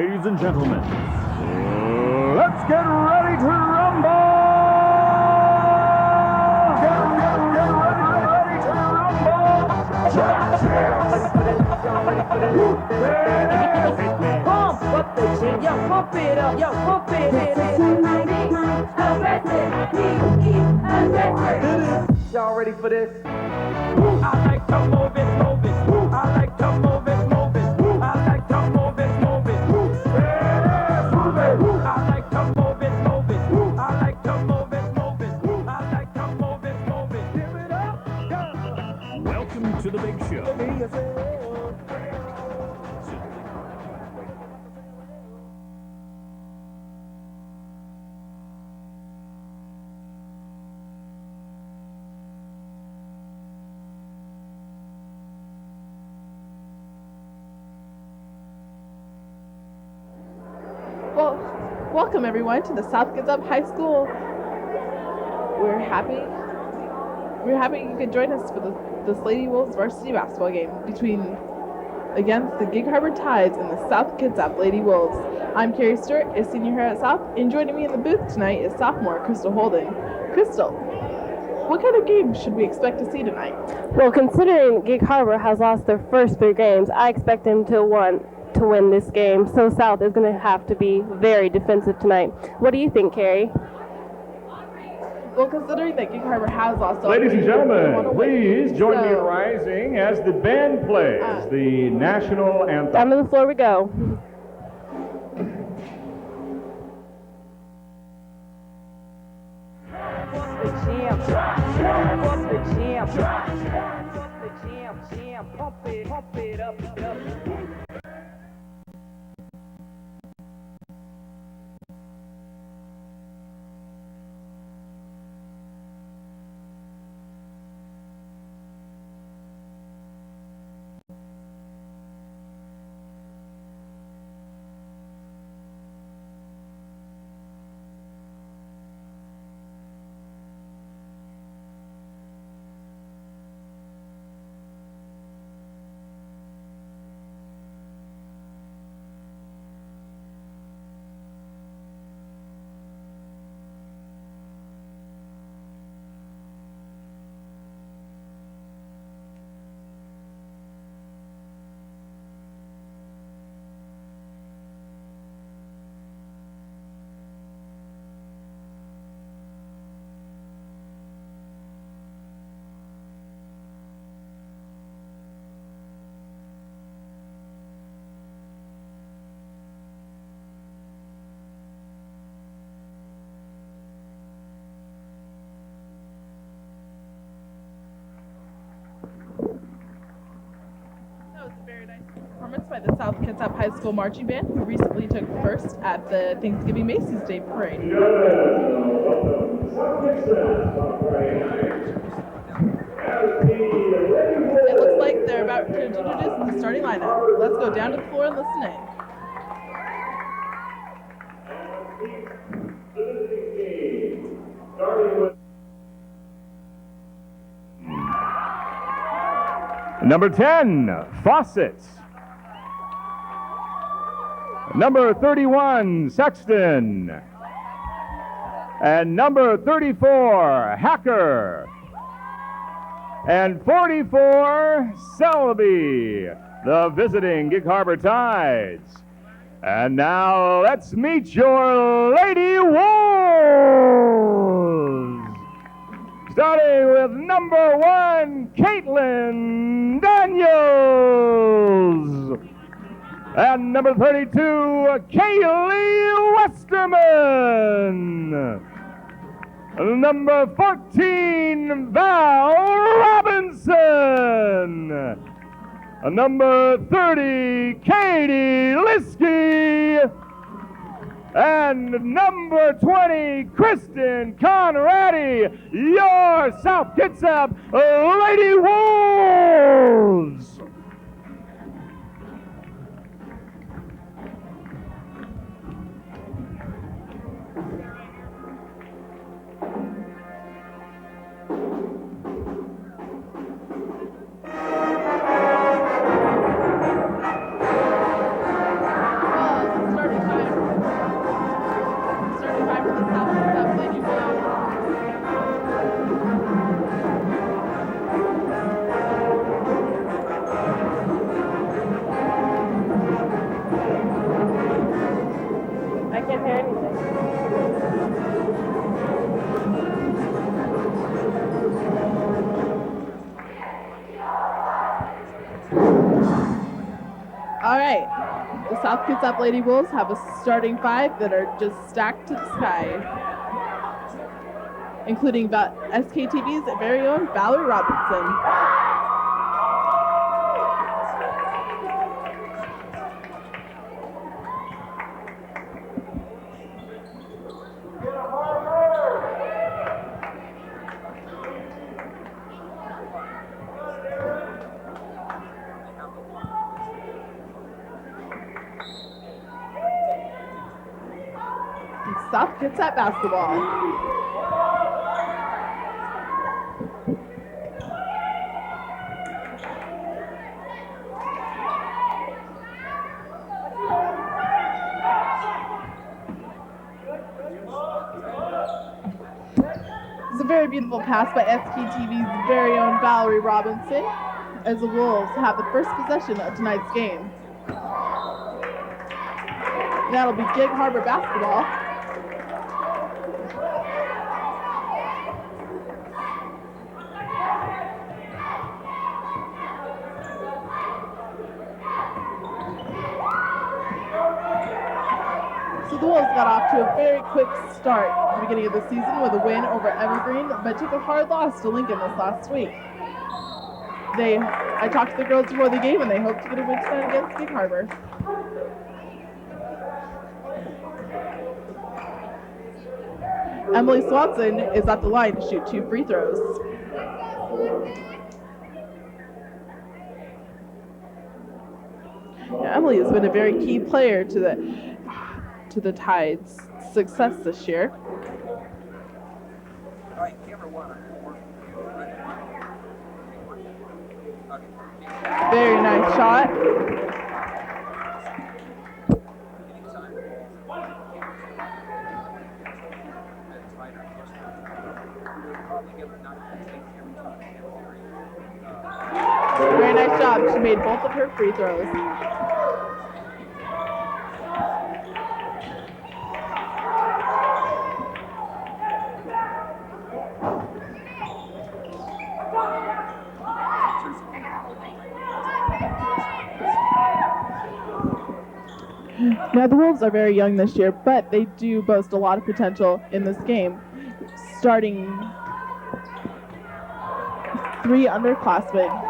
Ladies and gentlemen, let's get ready to rumble! Get ready to rumble! Pump up the gym, yo, pump it up, yo, pump it. Y'all ready for this? I like to move it, move it. I like to move it, move it. I like to move it, move it. Move it. I like to move it, move it. I like to move it, move it. I like to move it, move it. Give it up, go. Welcome to the big show. Well, welcome everyone to the South Gets Up High School. We're happy you could join us for this Lady Wolves varsity basketball game against the Gig Harbor Tides and the South Gets Up Lady Wolves. I'm Carrie Stewart, a senior here at South, and joining me in the booth tonight is sophomore Crystal Holden. Crystal, what kind of game should we expect to see tonight? Well, considering Gig Harbor has lost their first 3 games, I expect them to win this game. So South is going to have to be very defensive tonight. What do you think, Carrie? Well, considering that Gig Harbor has lost all Ladies and 3, gentlemen, please join me in So- rising as the band plays the national anthem. Down to the floor we go. Pump the jam, pump the jam, pump the jam, pump it up. That was a very nice performance by the South Gets Up High School Marching Band, who recently took first at the Thanksgiving Macy's Day Parade. It looks like they're about to introduce the starting lineup. Let's go down to the floor and listen in. Number 10, Fawcett. Number 31, Sexton. And number 34, Hacker. And 44, Selby, the visiting Gig Harbor Tides. And now let's meet your Lady Wolves. Starting with number 1, Caitlin Daniels. And number 32, Kaylee Westerman. Number 14, Val Robinson. Number 30, Katie Liskey. And number 20, Kristen Conradi, your South Gets Up Lady Wolves. The South Kitsap Lady Wolves have a starting five that are just stacked to the sky, including SKTV's very own Valerie Robinson. South Kitsap basketball. It's a very beautiful pass by SKTV's very own Valerie Robinson as the Wolves have the first possession of tonight's game. That'll be Gig Harbor basketball. So the Wolves got off to a very quick start at the beginning of the season with a win over Evergreen, but took a hard loss to Lincoln this last week. I talked to the girls before the game, and they hope to get a win tonight against Gig Harbor. Emily Swanson is at the line to shoot 2 free throws. Now, Emily has been a very key player to the Tide's success this year. Very nice shot. Very nice job. She made both of her free throws. Now, the Wolves are very young this year, but they do boast a lot of potential in this game. Starting 3 underclassmen.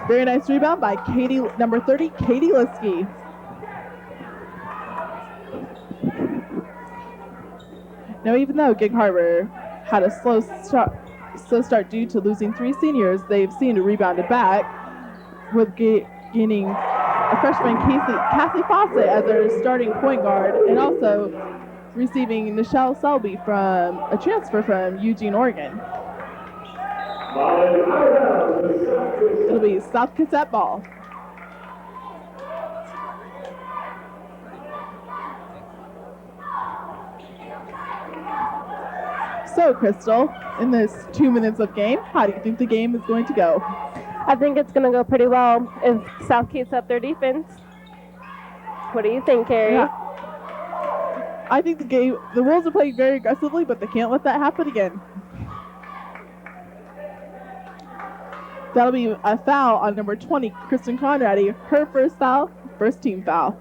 Very nice rebound by number 30, Katie Liskey. Now, even though Gig Harbor had a slow start due to losing 3 seniors, they've seemed to rebound it back with gaining a freshman Kathy Fawcett as their starting point guard, and also receiving Nichelle Selby from a transfer from Eugene, Oregon. It'll be South Kitsap ball. So, Crystal, in this 2 minutes of game, how do you think the game is going to go? I think it's going to go pretty well if South keeps up their defense. What do you think, Carrie? Yeah. I think the Wolves are playing very aggressively, but they can't let that happen again. That'll be a foul on number 20, Kristen Conradi. Her first foul, first team foul.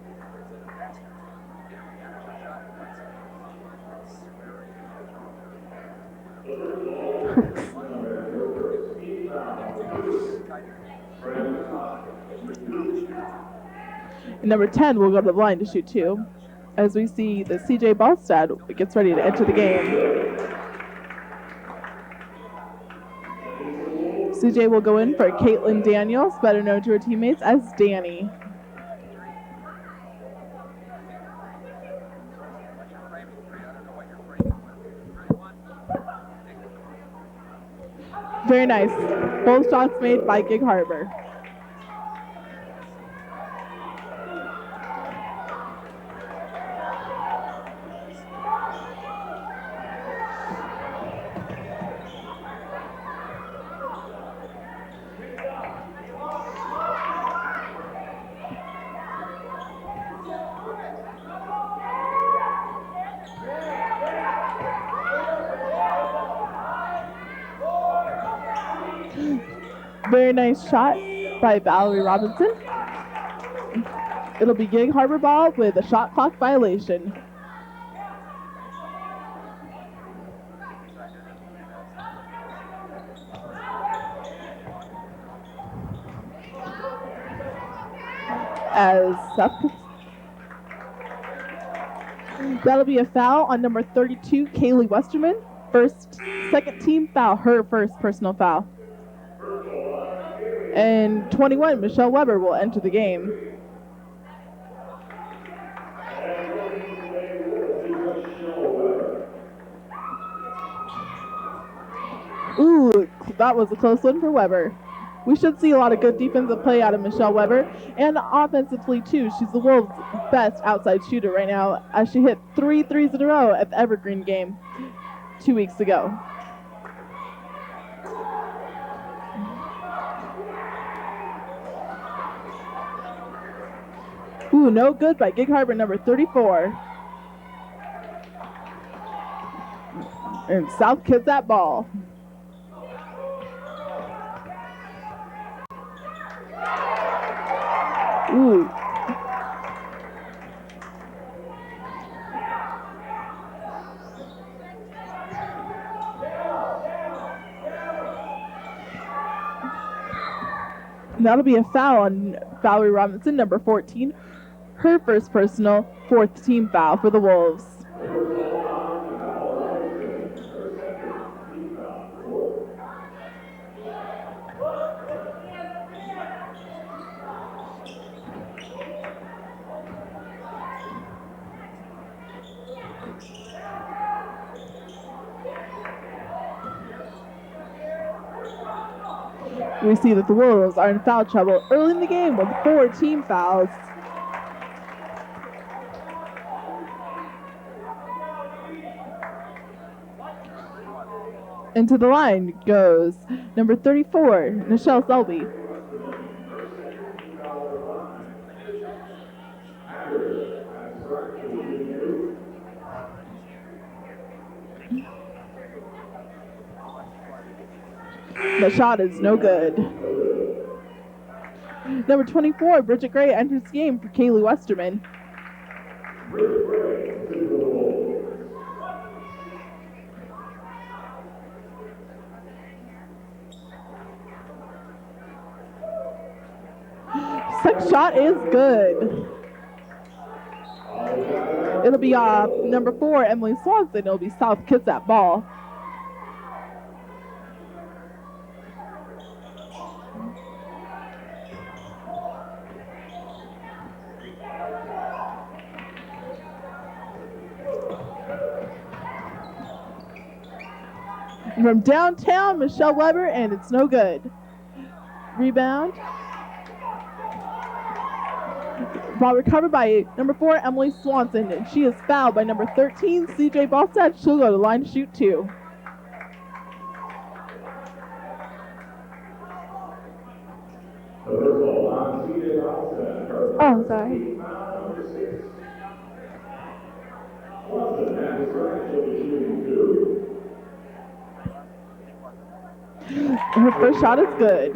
And number 10 will go to the line to shoot 2, as we see that CJ Ballstad gets ready to enter the game. CJ will go in for Caitlin Daniels, better known to her teammates as Danny. Very nice. Both shots made by Gig Harbor. Very nice shot by Valerie Robinson. It'll be Gig Harbor ball with a shot clock violation. As that'll be a foul on number 32, Kaylee Westerman. Second team foul, her first personal foul. And 21, Michelle Weber will enter the game. Ooh, that was a close one for Weber. We should see a lot of good defensive play out of Michelle Weber, and offensively too. She's the Wolves' best outside shooter right now, as she hit 3 threes in a row at the Evergreen game 2 weeks ago. Ooh, no good by Gig Harbor number 34. And South gets that ball. Ooh. That'll be a foul on Valerie Robinson, number 14. Her first personal, fourth team foul for the Wolves. We see that the Wolves are in foul trouble early in the game with 4 team fouls. Into the line goes number 34, Michelle Selby. The shot is no good. Number 24, Bridget Gray enters the game for Kaylee Westerman. Second shot is good. It'll be number 4, Emily Swanson. It'll be South Kids that ball. From downtown, Michelle Weber, and it's no good. Rebound. Ball recovered by number 4, Emily Swanson, and she is fouled by number 13, CJ Ballstead. She'll go to the line to shoot 2. Oh, sorry. Her first shot is good.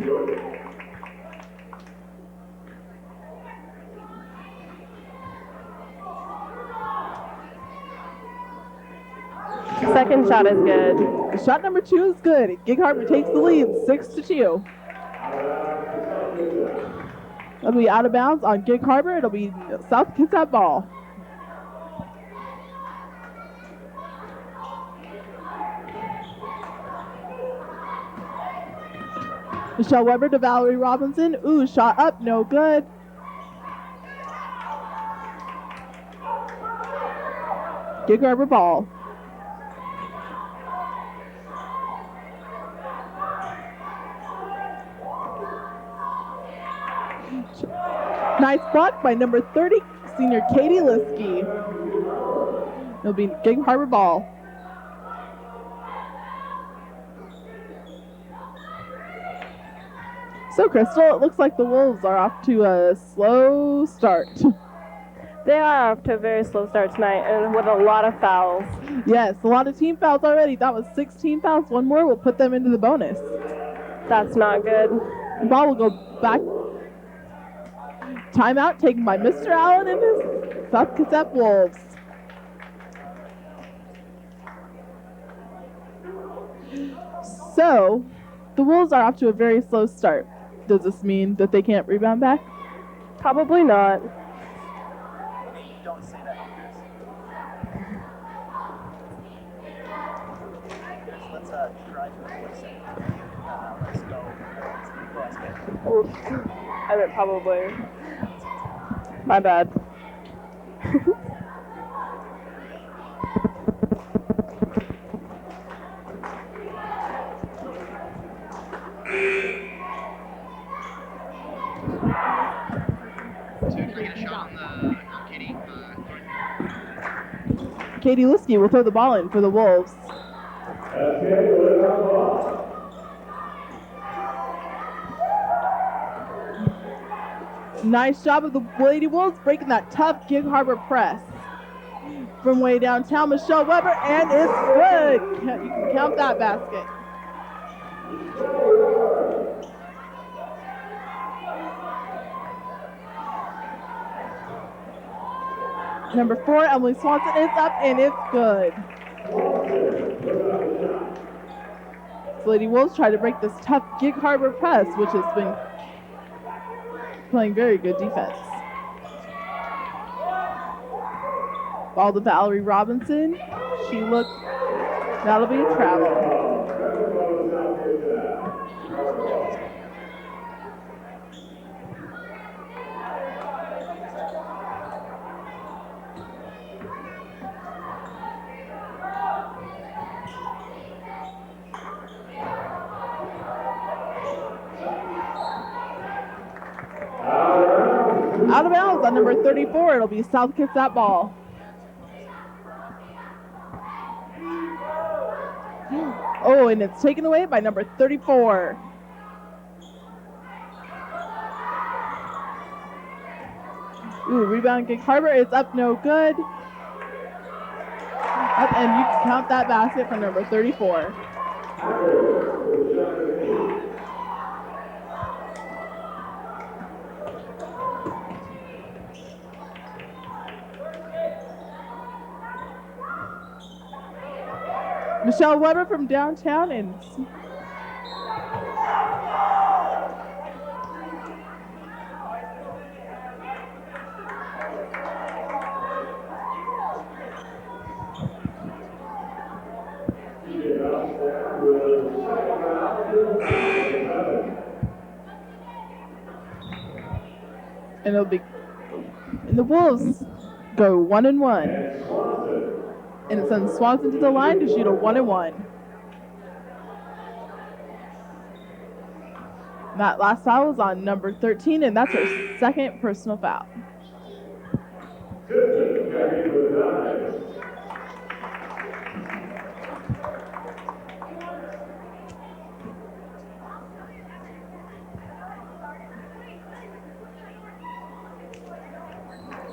Second shot is good. Shot number 2 is good. Gig Harbor takes the lead, 6-2. It'll be out of bounds on Gig Harbor. It'll be South gets that ball. Michelle Weber to Valerie Robinson. Ooh, shot up, no good. Gig Harbor ball. Nice block by number 30, senior Katie Liskey. It'll be Gig Harbor ball. So, Crystal, it looks like the Wolves are off to a slow start. They are off to a very slow start tonight, and with a lot of fouls. Yes, a lot of team fouls already. That was 16 fouls. One more will put them into the bonus. That's not good. The ball will go back. Timeout taken by Mr. Allen and his South Kitsap Wolves. So, the Wolves are off to a very slow start. Does this mean that they can't rebound back? Probably not. Don't say that. Let's try to listen. Let's go. Oops. I meant probably. My bad. Katie Liskey will throw the ball in for the Wolves. Nice job of the Lady Wolves breaking that tough Gig Harbor press. From way downtown, Michelle Weber, and it's good. You can count that basket. Number 4, Emily Swanson is up, and it's good. So Lady Wolves try to break this tough Gig Harbor press, which has been playing very good defense. Ball to Valerie Robinson. She looks, that'll be a travel. Out of bounds on number 34. It'll be South Kitsap ball. Oh, and it's taken away by number 34. Ooh, rebound Gig Harbor. It's up, no good. Up, and you can count that basket for number 34. Michelle Weber from downtown and it'll be, and the Wolves go 1-1. And it sends Swanson to the line to shoot a 1-1. That last foul was on number 13, and that's her second personal foul.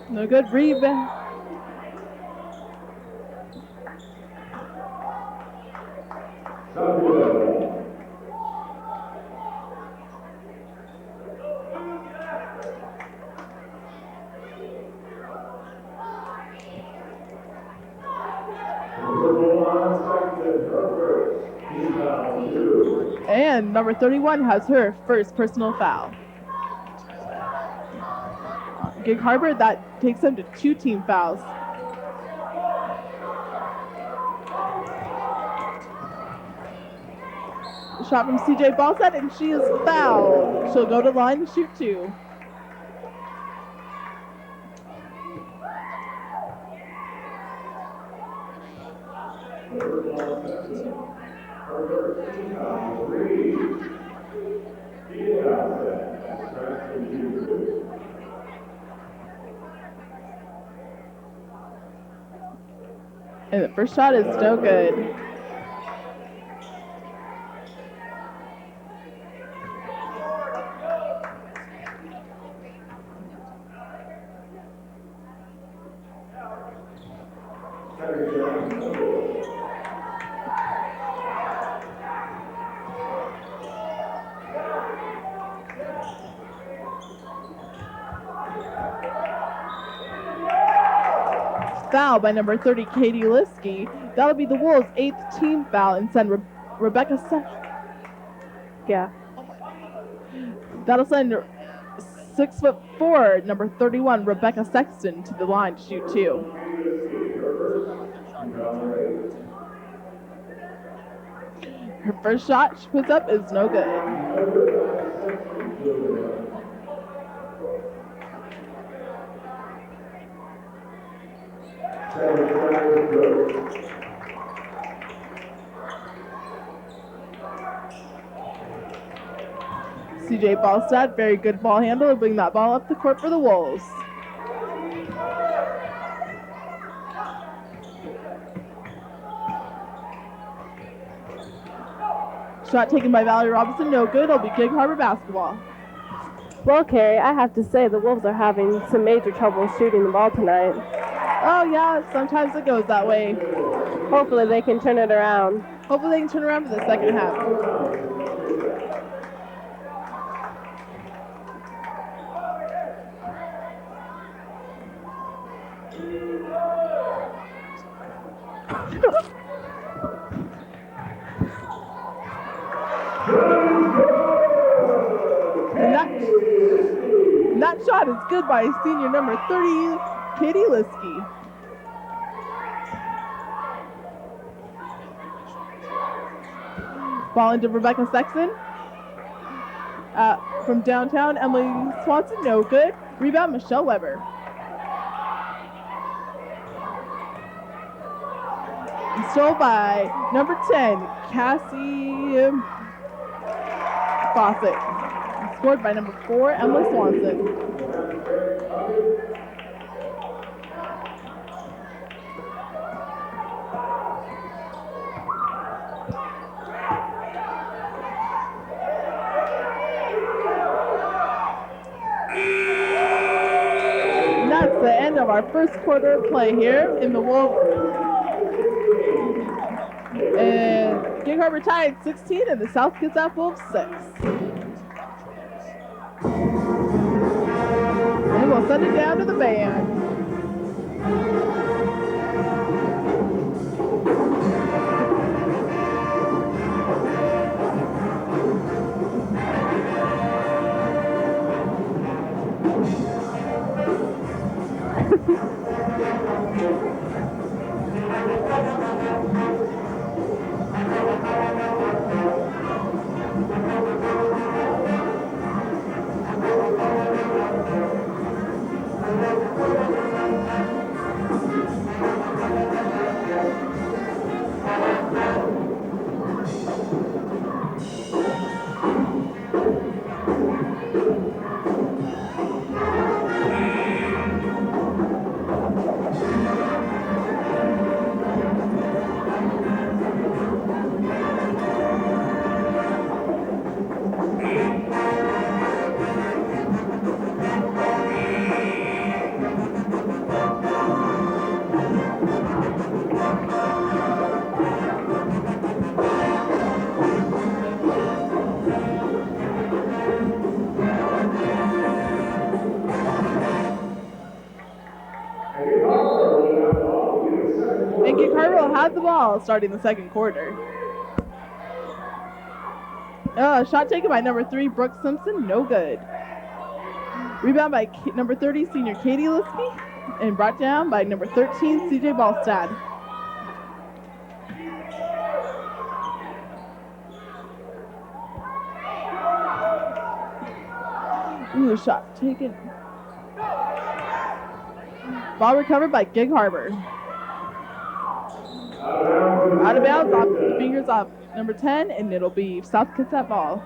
No good rebound. And number 31 has her first personal foul. Gig Harbor, that takes them to 2 team fouls. Shot from CJ Ballset, and she is fouled. She'll go to line and shoot 2. And the first shot is no good. foul by number 30, Katie Liskey. That'll be the Wolves' 8th team foul and send Rebecca That'll send 6'4", number 31, Rebecca Sexton to the line to shoot 2. Her first shot she puts up is no good. CJ Ballstad, very good ball handler, bring that ball up the court for the Wolves. Shot taken by Valerie Robinson, no good. It'll be Gig Harbor basketball. Well, Carrie, I have to say the Wolves are having some major trouble shooting the ball tonight. Oh yeah, sometimes it goes that way. Hopefully they can turn it around. Hopefully they can turn around for the second half. And that shot is good by senior number 30, Katie Liskey. Ball into Rebecca Sexton. From downtown, Emily Swanson, no good. Rebound, Michelle Weber. Stole by number 10, Cassie Fawcett. Scored by number 4, Emily Swanson. And that's the end of our first quarter of play here in the Wolves. And Gig Harbor tied 16 and the South Kitsap Wolves 6. And we'll send it down to the band. And Gig Harbor will have the ball starting the second quarter. Shot taken by number 3, Brooke Simpson, no good. Rebound by number 30, senior Katie Liskey, and brought down by number 13, CJ Ballstad. Ooh, shot taken. Ball recovered by Gig Harbor. Out of bounds, off the fingers off number 10, and it'll be South Kitsap ball.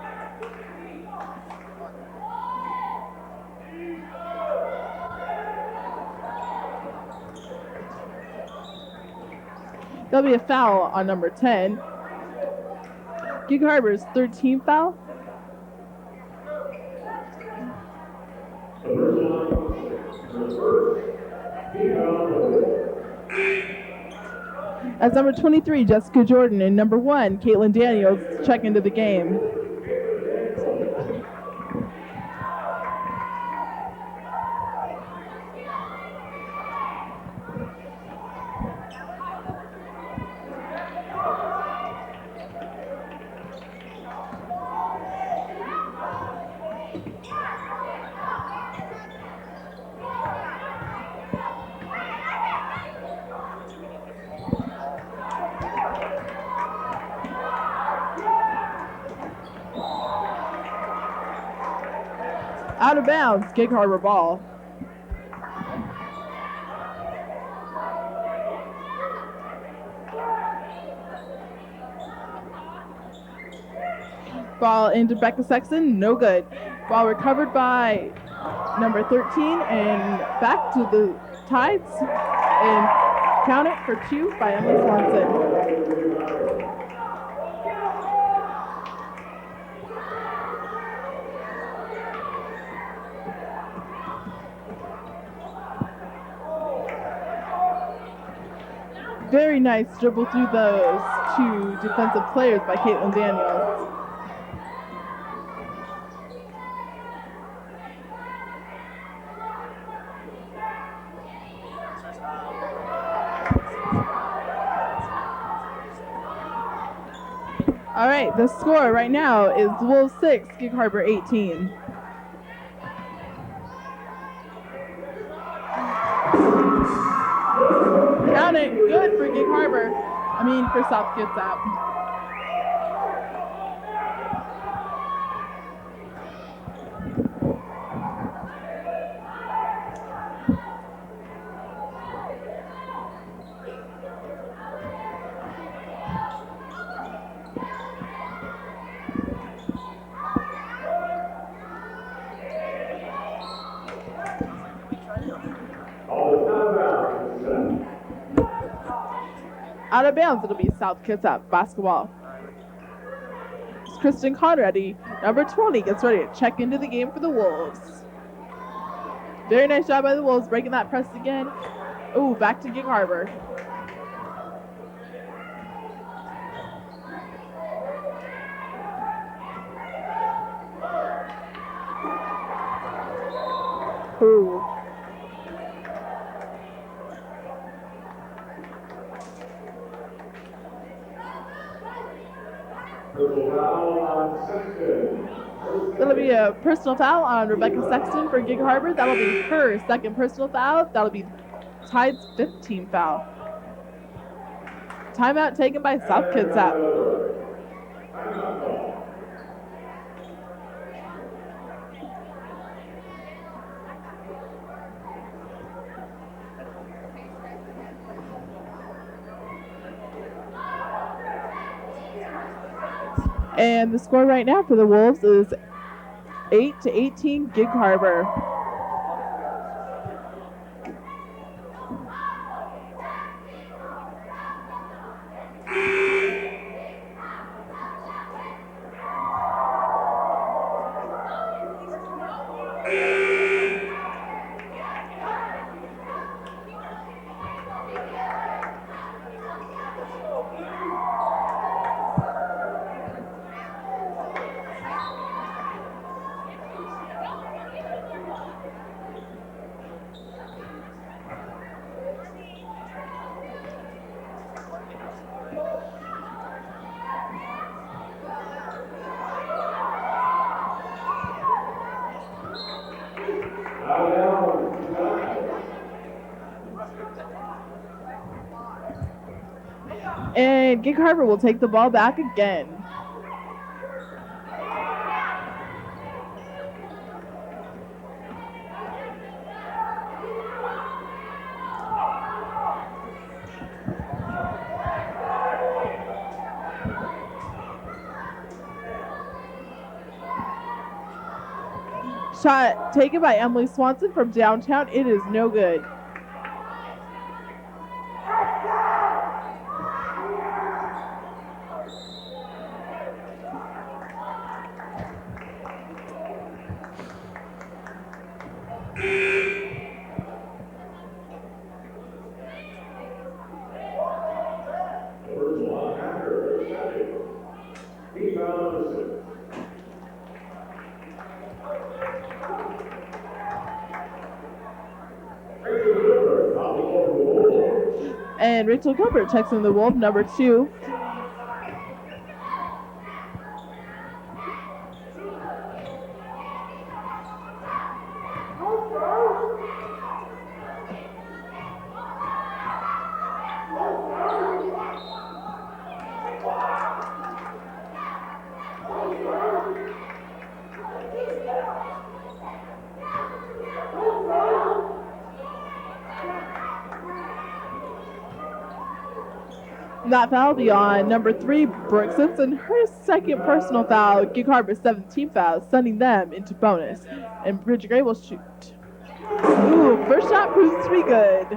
There'll be a foul on number 10. Gig Harbor's 13th foul. As number 23, Jessica Jordan, and number 1, Caitlin Daniels, check into the game. Out of bounds, Gig Harbor ball. Ball into Becca Sexton, no good. Ball recovered by number 13 and back to the Tides and count it for 2 by Emily Swanson. Very nice dribble through those 2 defensive players by Caitlin Daniels. All right, the score right now is Wolves 6, Gig Harbor 18. Count it, good for Gig Harbor. For South Kitsap. Out of bounds, it'll be South Kitsap basketball. Kristen Conradi, number 20, gets ready to check into the game for the Wolves. Very nice job by the Wolves, breaking that press again. Ooh, back to Gig Harbor. Ooh. That'll be a personal foul on Rebecca Sexton for Gig Harbor. That'll be her second personal foul. That'll be Tide's 5th team foul. Timeout taken by South Kitsap. And the score right now for the Wolves is 8-18 Gig Harbor. And Gig Harbor will take the ball back again. Shot taken by Emily Swanson from downtown. It is no good. And Rachel Gilbert checks in the Wolf, number 2. That foul will be on number 3, Brooke Simpson, her second personal foul, Gig Harbor's 17th foul, sending them into bonus. And Bridget Gray will shoot. Ooh, first shot proves to be good.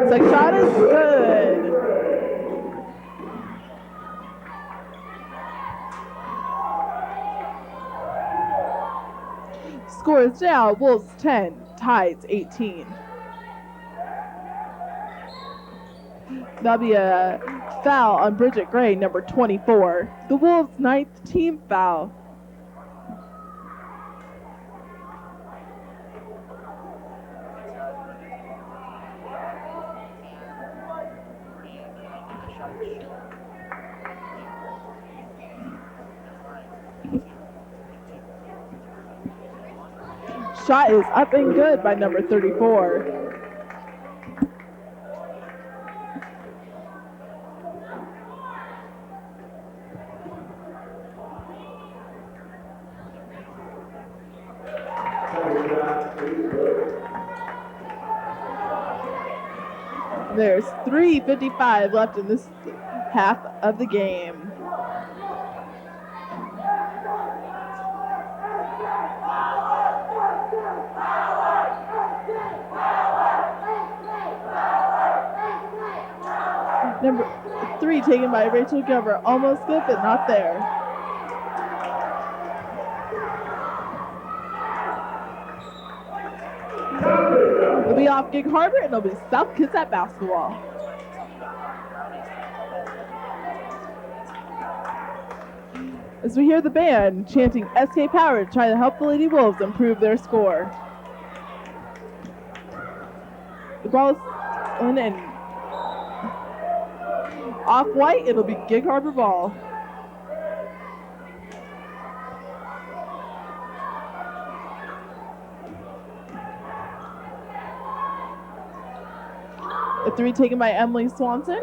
Second shot is good. Score is now Wolves 10, Tides 18. That'll be a foul on Bridget Gray, number 24. The Wolves' 9th team foul. Shot is up and good by number 34. There's 3:55 left in this half of the game. Number 3 taken by Rachel Gilbert. Almost good, but not there. It'll be off Gig Harbor, and it'll be South Kitsap basketball. As we hear the band chanting SK Power to try to help the Lady Wolves improve their score. The ball is on and off white, it'll be Gig Harbor ball. A 3 taken by Emily Swanson.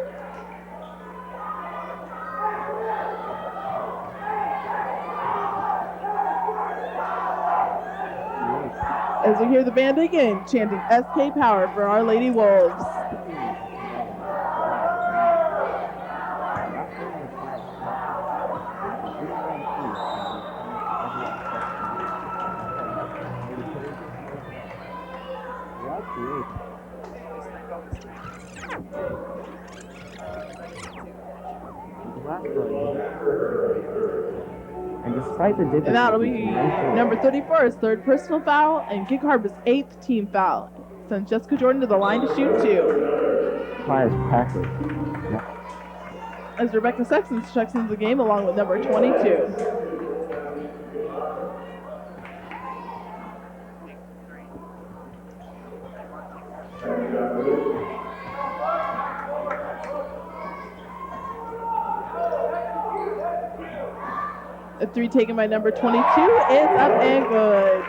As we hear the band again chanting SK Power for Our Lady Wolves. And that'll be number 34's third personal foul and Gig Harbor's 8th team foul. Sends Jessica Jordan to the line to shoot 2. Pies Packard. As Rebecca Sexton checks into the game along with number 22. A 3 taken by number 22 is up and good.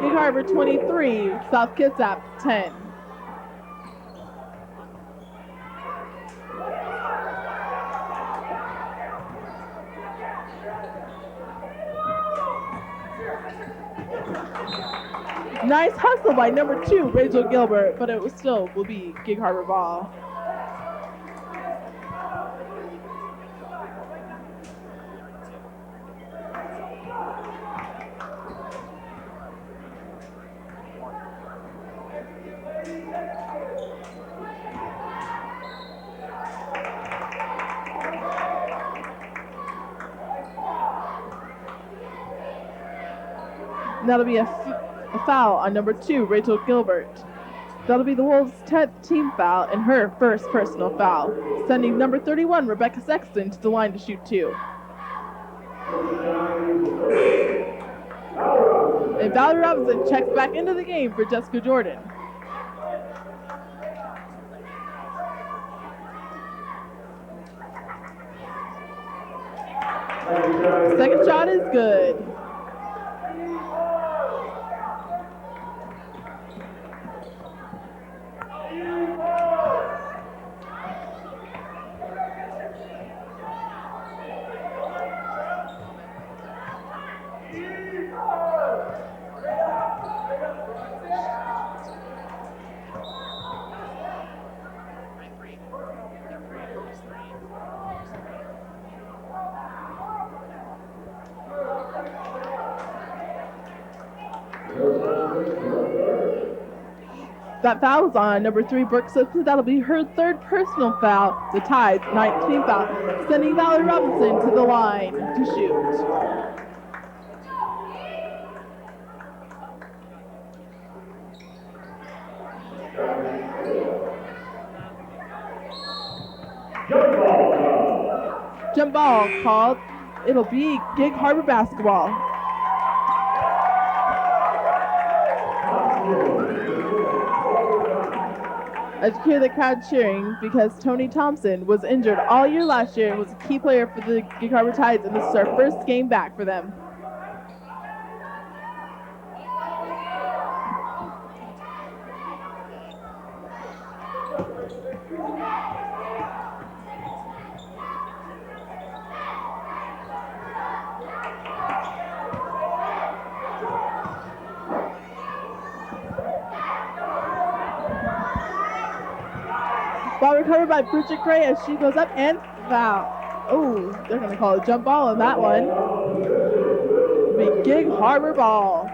Gig Harbor 23, South Kitsap 10. Nice hustle by number 2, Rachel Gilbert, but it was still will be Gig Harbor ball. That'll be a foul on number 2, Rachel Gilbert. That'll be the Wolves' 10th team foul and her first personal foul, sending number 31, Rebecca Sexton, to the line to shoot 2. And Valerie Robinson checks back into the game for Jessica Jordan. Second shot is good. That foul's on number 3, Brooke Simpson. That'll be her third personal foul. The Tide's 19th foul, sending Valerie Robinson to the line to shoot. Jump ball called. It'll be Gig Harbor basketball. As you hear the crowd cheering because Tony Thompson was injured all year last year and was a key player for the Gig Harbor Tides, and this is our first game back for them. Ball recovered by Bridget Gray as she goes up and foul. Oh, they're going to call a jump ball on that one. Big Gig Harbor ball.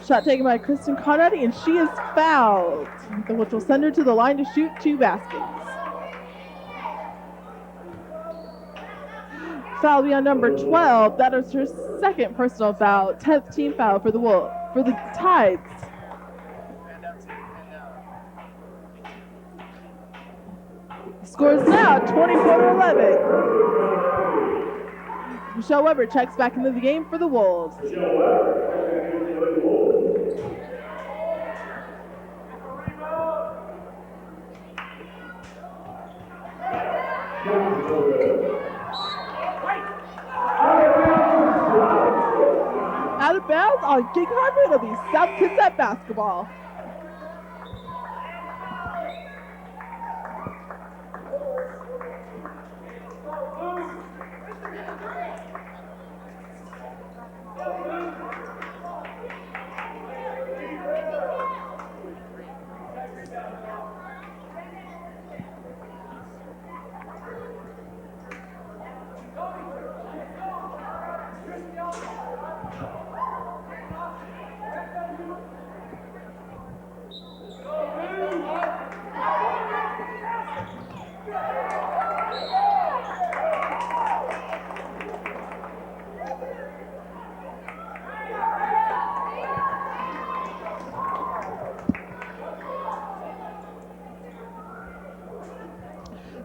Shot taken by Kristen Conradi, and she is fouled, which will send her to the line to shoot 2 baskets. Foul will be on number 12. That is her second personal foul, 10th team foul for the Tides. Scores now 24-11. Michelle Weber checks back into the game for the Wolves. Out of bounds on Gig Harbor, it'll be South Kitsap basketball.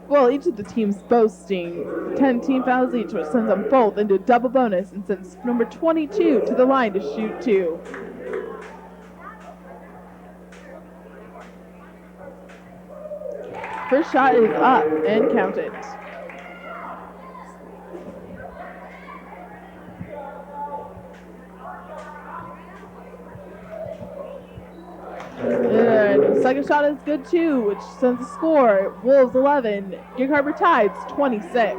Well, each of the teams boasting 10 team fouls each, which sends them both into a double bonus and sends number 22 to the line to shoot 2. First shot is up and counted. And second shot is good too, which sends the score. Wolves 11, Gig Harbor Tides 26.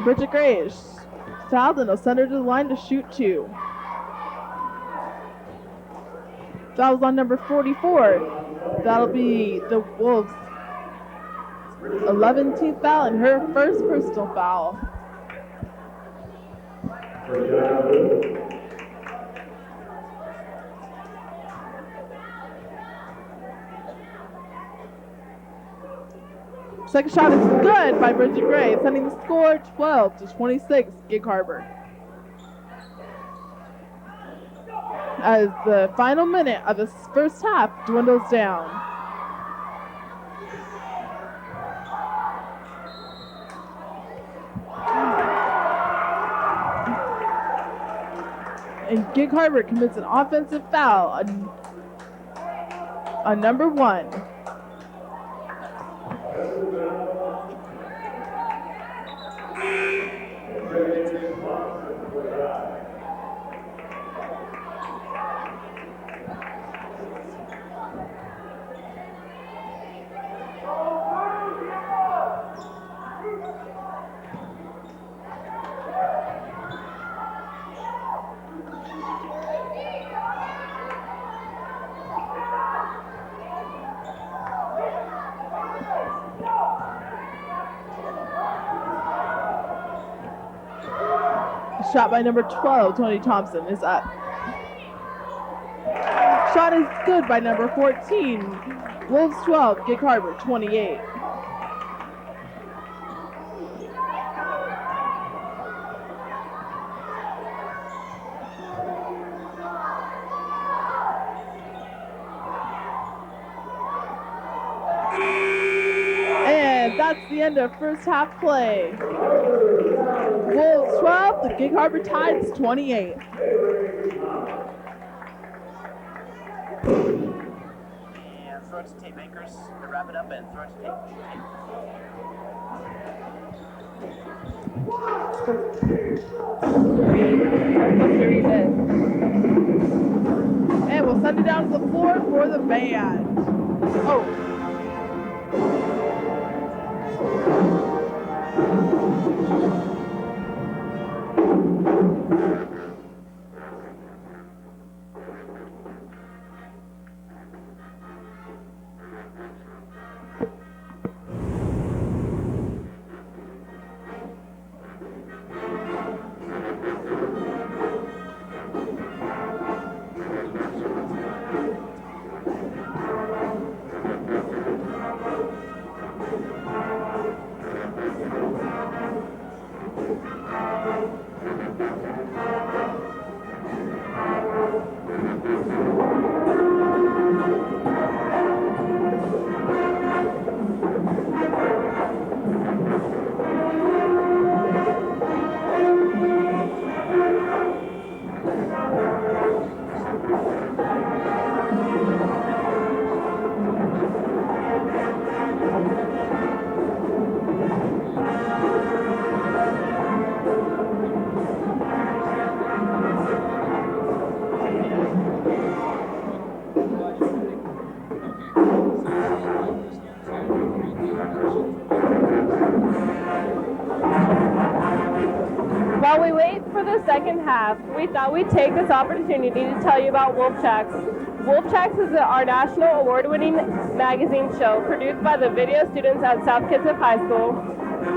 Bridget Grayish fouled and will send her to the line to shoot 2. That was on number 44. That'll be the Wolves' 11th foul and her first personal foul. Second shot is good by Bridget Gray, sending the score 12-26, Gig Harbor. As the final minute of the first half dwindles down. And Gig Harbor commits an offensive foul on number 1. Shot by number 12, Tony Thompson, is up. Shot is good by number 14, Wolves 12, Gig Harbor 28. And that's the end of first half play. Wolves 12, the Gig Harbor Tides 28. And throw it to tape makers to wrap it up and throw it to tape. And we'll send it down to the floor for the band. Oh. While we wait for the second half, we thought we'd take this opportunity to tell you about Wolf Tracks. Wolf Tracks is our national award-winning magazine show produced by the video students at South Kitsap High School.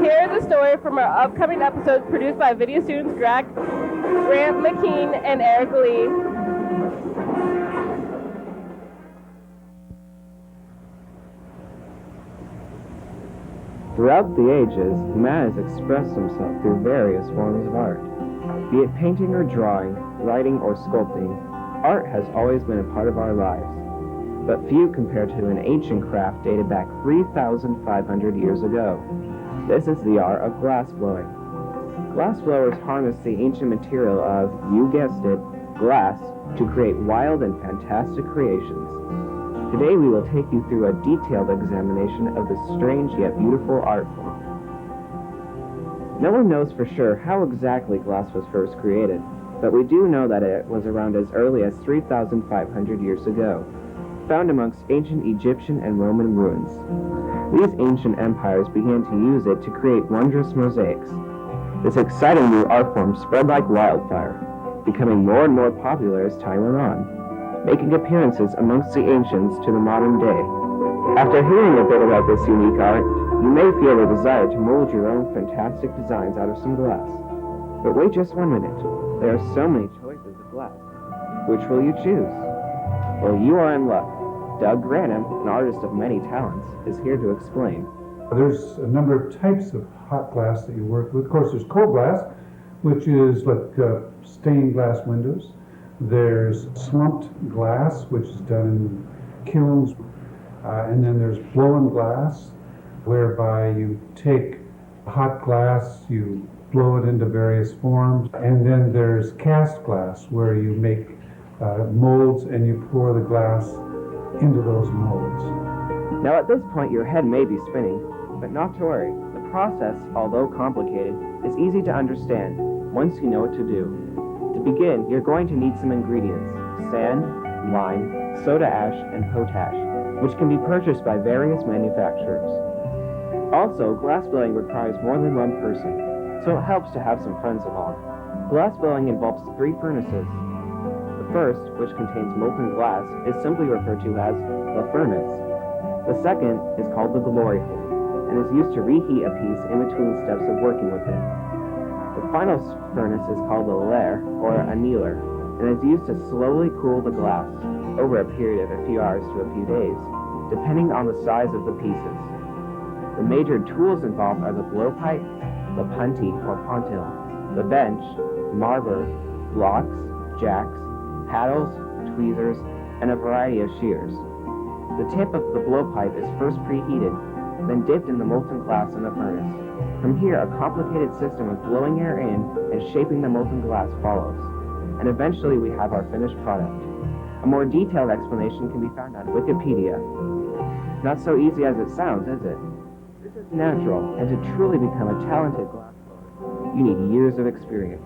Here is a story from our upcoming episodes produced by video students Grant McKean and Eric Lee. Throughout the ages, man has expressed himself through various forms of art. Be it painting or drawing, writing or sculpting, art has always been a part of our lives. But few compare to an ancient craft dated back 3,500 years ago. This is the art of glass blowing. Glass blowers harness the ancient material of, you guessed it, glass, to create wild and fantastic creations. Today we will take you through a detailed examination of this strange yet beautiful art form. No one knows for sure how exactly glass was first created, but we do know that it was around as early as 3,500 years ago, found amongst ancient Egyptian and Roman ruins. These ancient empires began to use it to create wondrous mosaics. This exciting new art form spread like wildfire, becoming more and more popular as time went on, making appearances amongst the ancients to the modern day. After hearing a bit about this unique art, You may feel a desire to mold your own fantastic designs out of some glass. But wait just 1 minute. There are so many choices of glass. Which will you choose? Well, you are in luck. Doug Granum, an artist of many talents, is here to explain. There's a number of types of hot glass that you work with. Of course, there's cold glass, which is like stained glass windows. There's slumped glass, which is done in kilns. And then there's blown glass, whereby you take hot glass, you blow it into various forms. And then there's cast glass, where you make molds and you pour the glass into those molds. Now at this point your head may be spinning, but not to worry. The process, although complicated, is easy to understand once you know what to do. To begin, you're going to need some ingredients: sand, lime, soda ash, and potash, which can be purchased by various manufacturers. Also, glass blowing requires more than one person, so it helps to have some friends along. Glass blowing involves 3 furnaces. The first, which contains molten glass, is simply referred to as the furnace. The second is called the glory hole, and is used to reheat a piece in between steps of working with it. The final furnace is called the lair, or annealer, and is used to slowly cool the glass over a period of a few hours to a few days, depending on the size of the pieces. The major tools involved are the blowpipe, the punty or pontil, the bench, marber, blocks, jacks, paddles, tweezers, and a variety of shears. The tip of the blowpipe is first preheated, then dipped in the molten glass in the furnace. From here, a complicated system of blowing air in and shaping the molten glass follows, and eventually we have our finished product. A more detailed explanation can be found on Wikipedia. Not so easy as it sounds, is it? This is natural, and to truly become a talented glass blower, you need years of experience.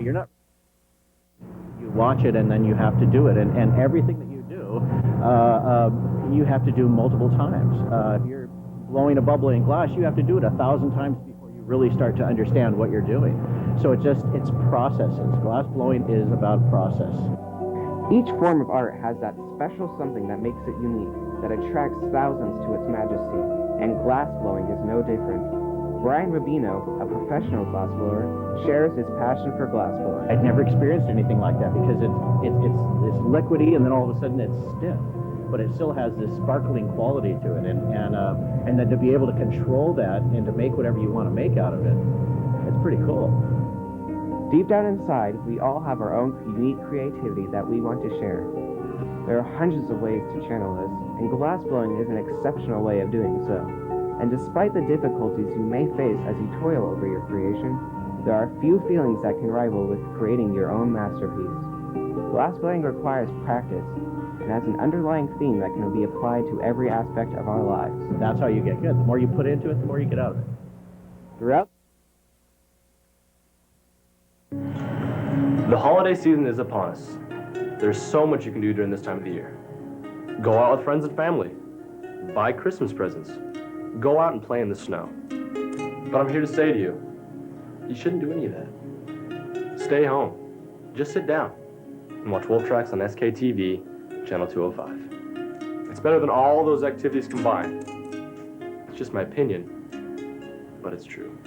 You're not. You watch it and then you have to do it, and everything that you do, you have to do multiple times. If you're blowing a bubble in glass, you have to do it 1,000 times before you really start to understand what you're doing. So it's processes. Glass blowing is about process. Each form of art has that special something that makes it unique, that attracts thousands to its majesty, and glass blowing is no different. Brian Rubino, a professional glass blower, shares his passion for glass blowing. I'd never experienced anything like that because it's liquidy and then all of a sudden it's stiff, but it still has this sparkling quality to it, and then to be able to control that and to make whatever you want to make out of it, it's pretty cool. Deep down inside, we all have our own unique creativity that we want to share. There are hundreds of ways to channel this, and glass blowing is an exceptional way of doing so. And despite the difficulties you may face as you toil over your creation, there are few feelings that can rival with creating your own masterpiece. Glass blowing requires practice, and has an underlying theme that can be applied to every aspect of our lives. That's how you get good. The more you put into it, the more you get out of it. Throughout the holiday season is upon us. There's so much you can do during this time of the year. Go out with friends and family. Buy Christmas presents. Go out and play in the snow. But I'm here to say to you, you shouldn't do any of that. Stay home. Just sit down and watch Wolf Tracks on SKTV, Channel 205. It's better than all those activities combined. It's just my opinion, but it's true.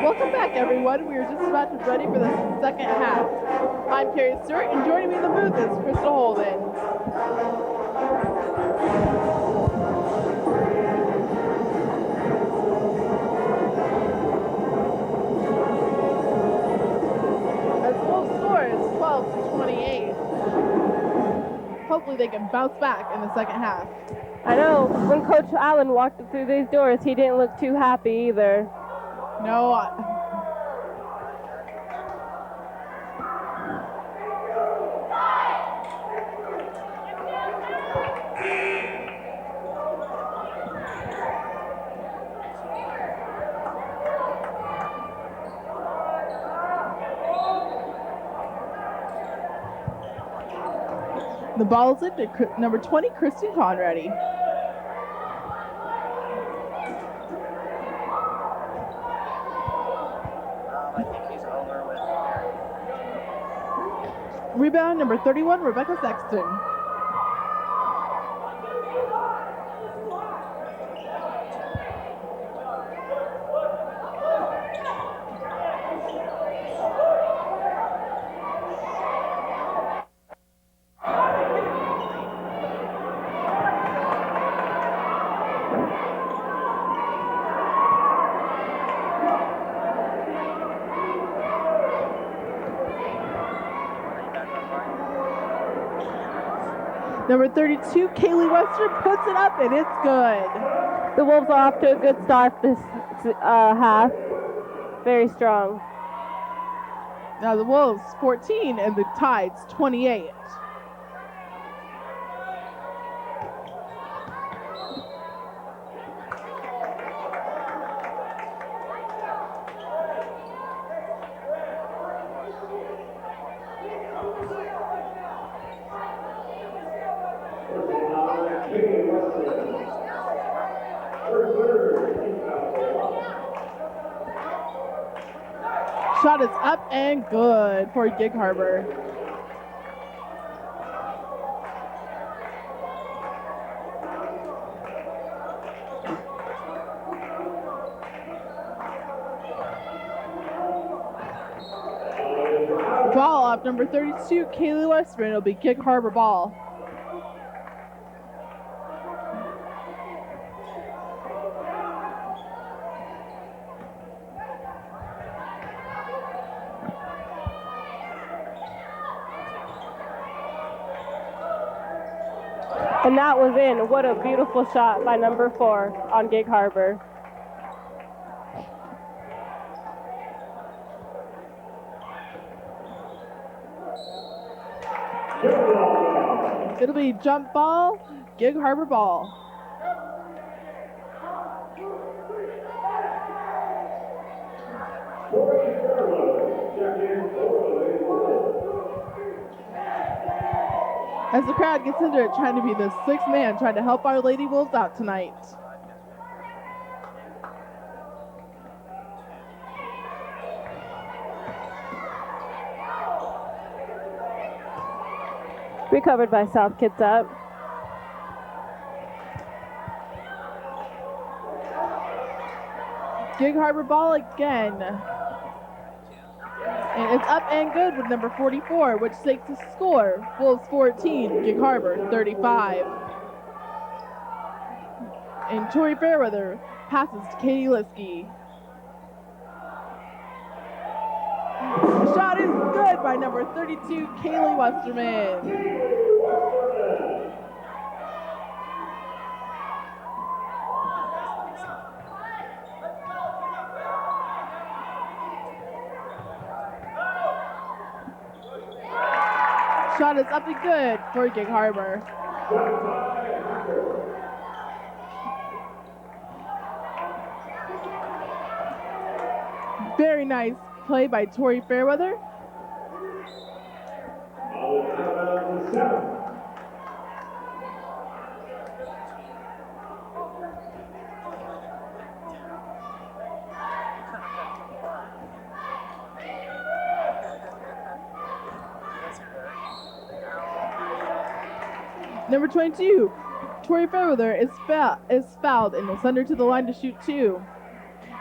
Welcome back, everyone. We are just about to be ready for the second half. I'm Carrie Stewart, and joining me in the booth is Crystal Holden. As the Wolves' score is 12-28. Hopefully they can bounce back in the second half. I know, when Coach Allen walked through these doors, he didn't look too happy either. No, the ball is in to number 20, Kristen Conradi. I think he's over with Mary. Rebound number 31, Rebecca Sexton. Number 32, Kaylee Western puts it up, and it's good. The Wolves are off to a good start this half. Very strong. Now the Wolves 14 and the Tides 28. Shot is up and good for Gig Harbor. Ball off number 32, Kaylee Westman. It'll be Gig Harbor ball. And that was in. What a beautiful shot by number 4 on Gig Harbor. It'll be jump ball, Gig Harbor ball. As the crowd gets into it, trying to be the sixth man, trying to help our Lady Wolves out tonight. Recovered by South Kitsap. Gig Harbor ball again. And it's up and good with number 44, which takes the score. Wolves 14, Gig Harbor 35. And Tori Fairweather passes to Katie Liskey. The shot is good by number 32, Kaylee Westerman. Shot is up and good for Gig Harbor. Very nice play by Tori Fairweather. Number 22, Tori Fairweather is fouled and will send her to the line to shoot 2.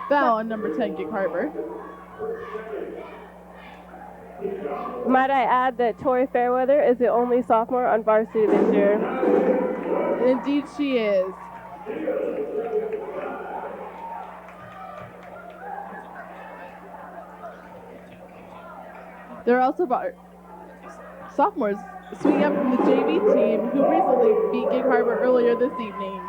Foul on number 10, Gig Harbor. Might I add that Tori Fairweather is the only sophomore on varsity this year. Indeed she is. There are also sophomores swinging up from the JV team who recently beat Gig Harbor earlier this evening.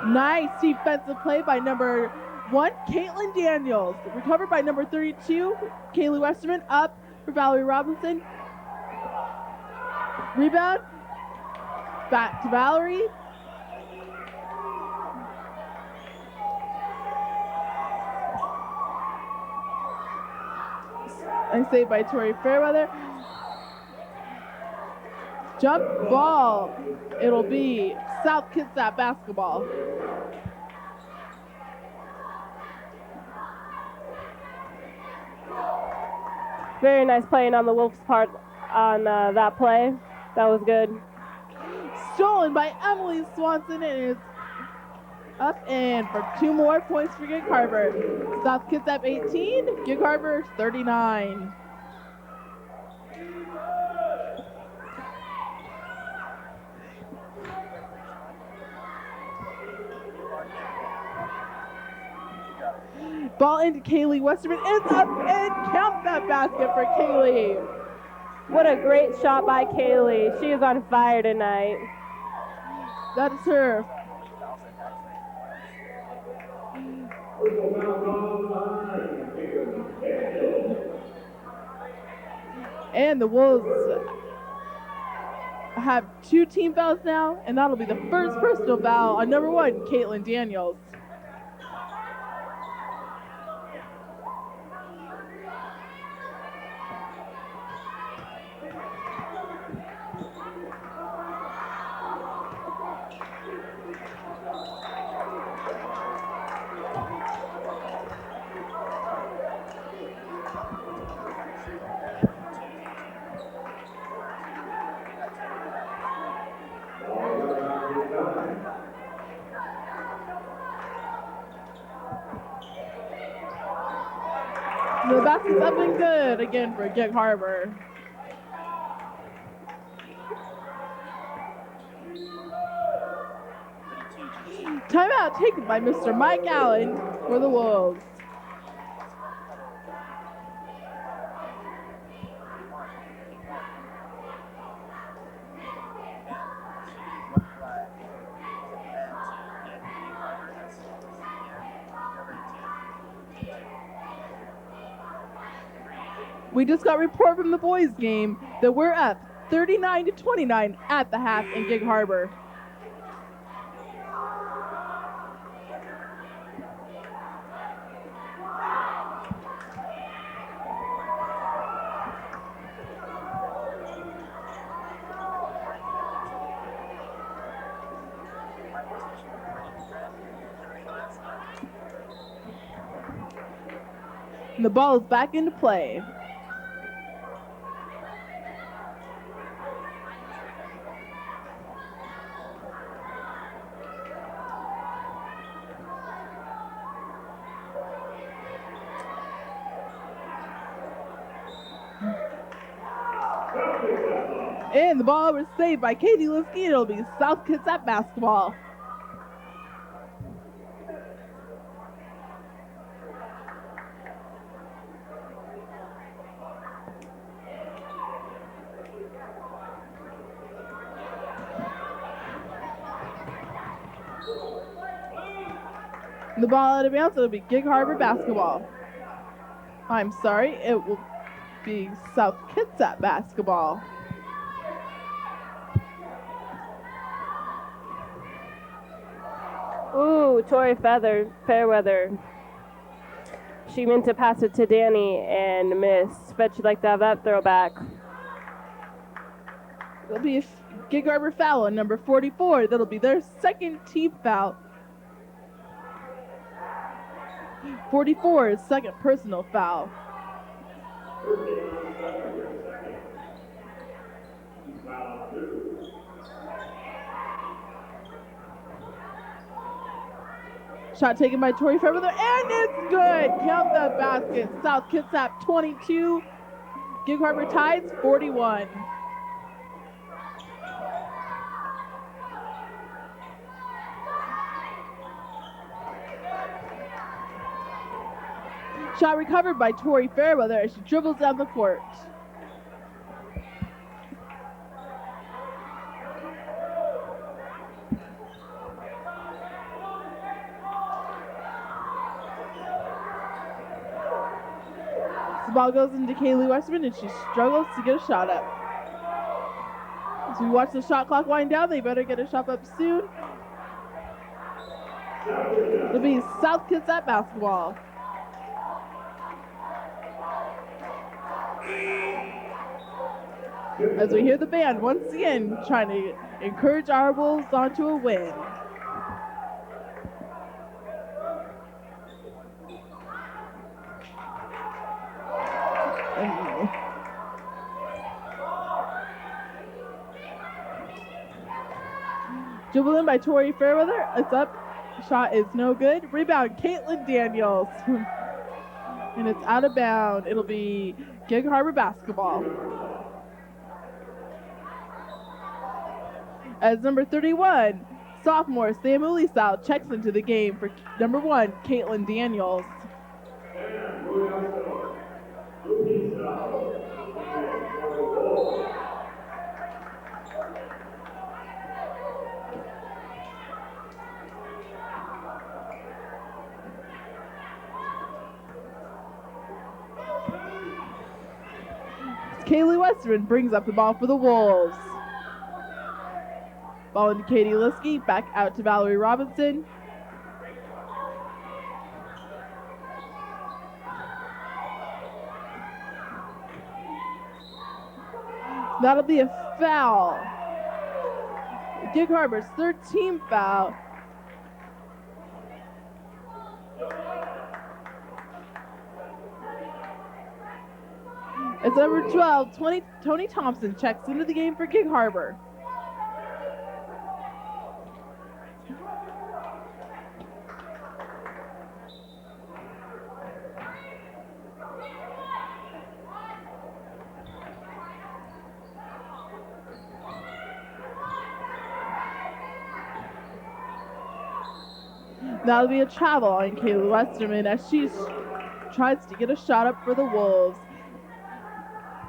Nice defensive play by number 1, Caitlin Daniels. Recovered by number 32, Kaylee Westerman. Up for Valerie Robinson. Rebound. Back to Valerie. Nice save by Tori Fairweather. Jump ball. It'll be South Kitsap basketball. Very nice playing on the Wolves' part on that play. That was good. Stolen by Emily Swanson, and it's up and for 2 more points for Gig Harbor. South Kitsap 18, Gig Harbor 39. Ball into Kaylee Westerman. It's up and count that basket for Kaylee. What a great shot by Kaylee. She is on fire tonight. That is her. And the Wolves have 2 team fouls now, and that'll be the first personal foul on number 1, Caitlin Daniels. The basket's up and good again for Gig Harbor. Timeout taken by Mr. Mike Allen for the Wolves. We just got report from the boys game that we're up 39-29 at the half in Gig Harbor. And the ball is back into play. And the ball was saved by Katie Liskey. It'll be South Kitsap basketball. The ball out of bounds. It'll be Gig Harbor basketball. I'm sorry. It will be South Kitsap basketball. Ooh, Tori Fairweather. She meant to pass it to Danny and missed. Bet you'd like to have that throwback. It'll be a Gig Harbor foul on number 44. That'll be their second team foul. 44's second personal foul. Shot taken by Tori Fairweather, and it's good. Count that basket. South Kitsap 22. Gig Harbor Tides 41. Shot recovered by Tori Fairweather as she dribbles down the court. The ball goes into Kaylee Westerman and she struggles to get a shot up. As we watch the shot clock wind down, they better get a shot up soon. It'll be South Kitsap basketball. As we hear the band once again trying to encourage our Wolves onto a win. Dribbled in by Tori Fairweather. It's up. Shot is no good. Rebound, Caitlin Daniels. And it's out of bounds. It'll be Gig Harbor basketball. As number 31, sophomore Sam Ulisal checks into the game for number 1, Caitlin Daniels. Kaylee Westerman brings up the ball for the Wolves. Ball into Katie Liskey, back out to Valerie Robinson. That'll be a foul. Gig Harbor's third team foul. It's number 12, Tony Thompson checks into the game for Gig Harbor. That'll be a travel on Kaylee Westerman as she tries to get a shot up for the Wolves.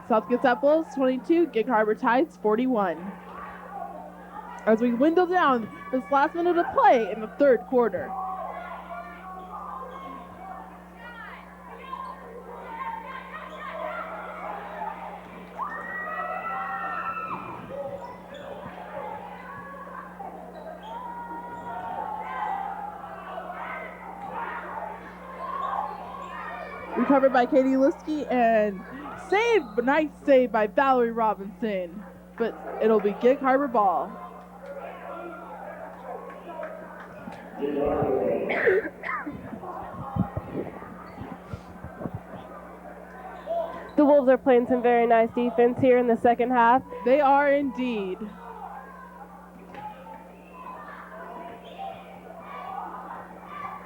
South Kitsap Wolves 22, Gig Harbor Tides 41. As we dwindle down this last minute of play in the third quarter. Recovered by Katie Liskey and saved, but nice save by Valerie Robinson. But it'll be Gig Harbor ball. The Wolves are playing some very nice defense here in the second half. They are indeed.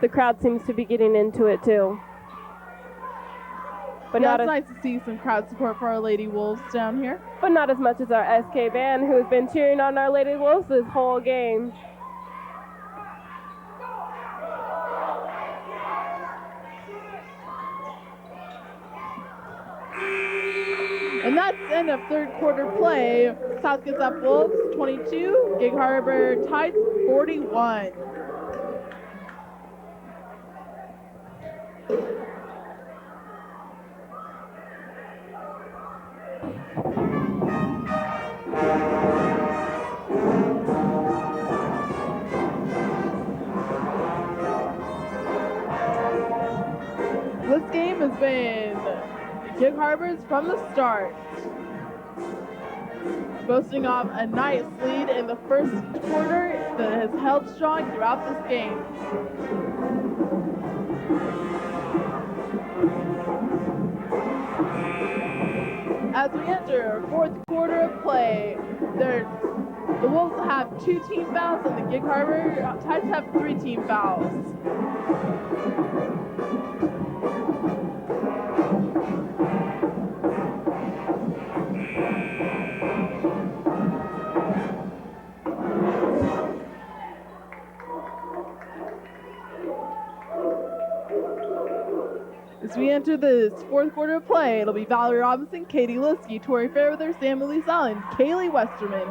The crowd seems to be getting into it too. But yeah, it's nice to see some crowd support for our Lady Wolves down here. But not as much as our SK band, who has been cheering on our Lady Wolves this whole game. And that's the end of third quarter play. South Kitsap Wolves 22, Gig Harbor Tides 41. Gig Harbor's from the start, boasting off a nice lead in the first quarter that has held strong throughout this game. As we enter fourth quarter of play, the Wolves have 2 team fouls and the Gig Harbor Tides have 3 team fouls. As we enter the fourth quarter of play, it'll be Valerie Robinson, Katie Liskey, Tori Fairweather, Sam Elise Allen, Kaylee Westerman.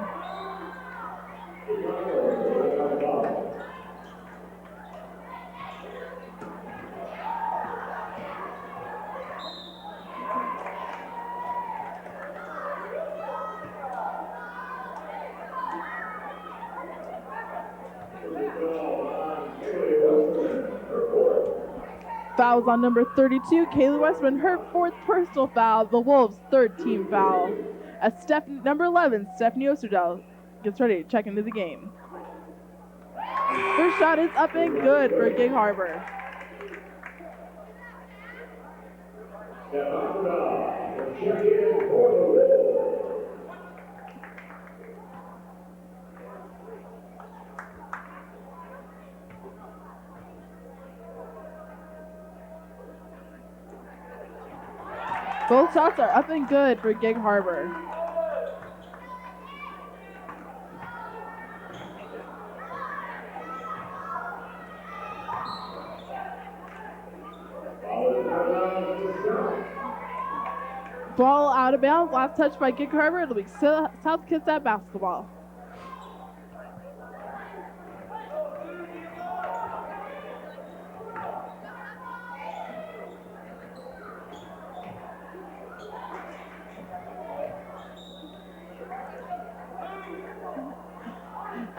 Fouls on number 32, Kaylee Westman, her 4th personal foul, the Wolves' 3rd team foul. As number 11, Stephanie Osterdell, gets ready to check into the game. First shot is up and good for Gig Harbor. Both shots are up and good for Gig Harbor. Ball out of bounds, last touch by Gig Harbor. It'll be South Kitsap basketball.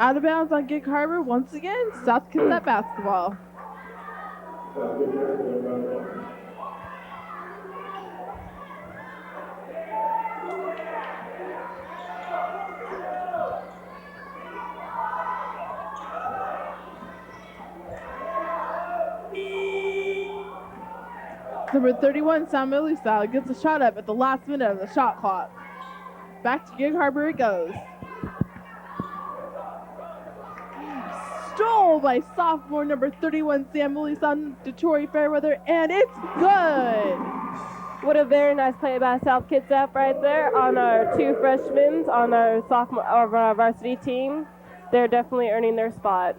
Out of bounds on Gig Harbor once again, South Kitsap basketball. Number 31, Sam Elusal, gets a shot up at the last minute of the shot clock. Back to Gig Harbor it goes. Stole by sophomore number 31, Sam Elusal to Tori Fairweather, and it's good! What a very nice play by South Kitsap right there on our 2 freshmen on our varsity team. They're definitely earning their spot.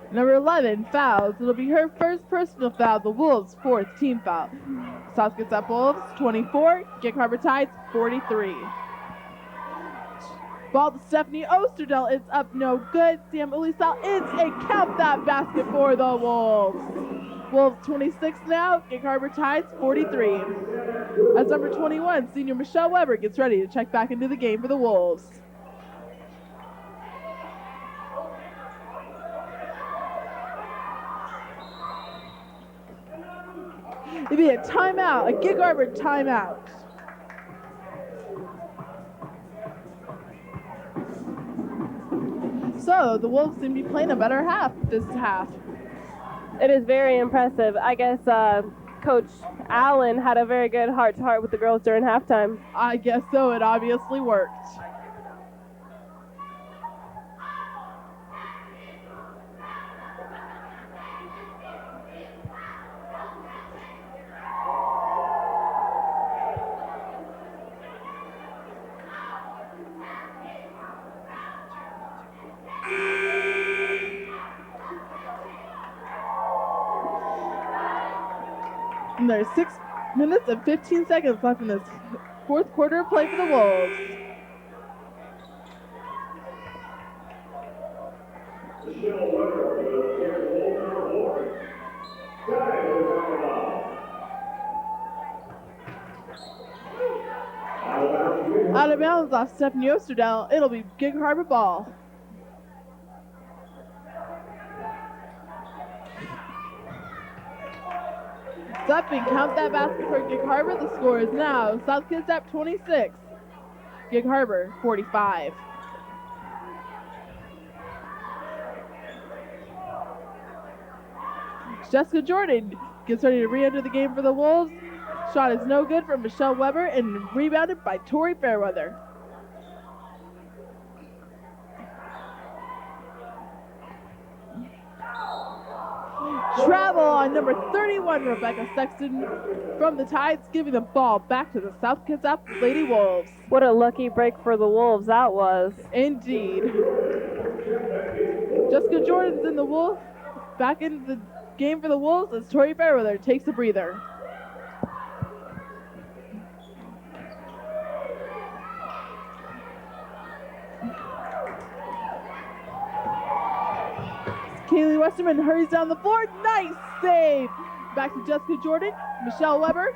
Number 11 fouls. It'll be her first personal foul, the Wolves' 4th team foul. South Kitsap Wolves 24, Gig Harbor Tides 43. Ball to Stephanie Osterdell. It's up no good. Sam Elisal, it's a count that basket for the Wolves. Wolves 26 now, Gig Harbor Tides 43. As number 21, senior Michelle Weber gets ready to check back into the game for the Wolves. It'd be a timeout, a Gig Harbor timeout. So the Wolves seem to be playing a better half this half. It is very impressive. I guess Coach Allen had a very good heart-to-heart with the girls during halftime. I guess so. It obviously worked. And there's minutes and 15 seconds left in this fourth quarter of play for the Wolves. Out of bounds off Stephanie Osterdell. It'll be Gig Harbor ball. Up and count that basket for Gig Harbor. The score is now South Kitsap 26, Gig Harbor 45. Jessica Jordan gets ready to re-enter the game for the Wolves. Shot is no good from Michelle Weber and rebounded by Tori Fairweather. Travel on number 31, Rebecca Sexton from the Tides, giving the ball back to the South Kitsap Lady Wolves. What a lucky break for the Wolves that was. Indeed. Jessica Jordan's in the Wolf, back in the game for the Wolves as Tori Fairweather takes a breather. Kaylee Westerman hurries down the floor. Nice save. Back to Jessica Jordan. Michelle Weber.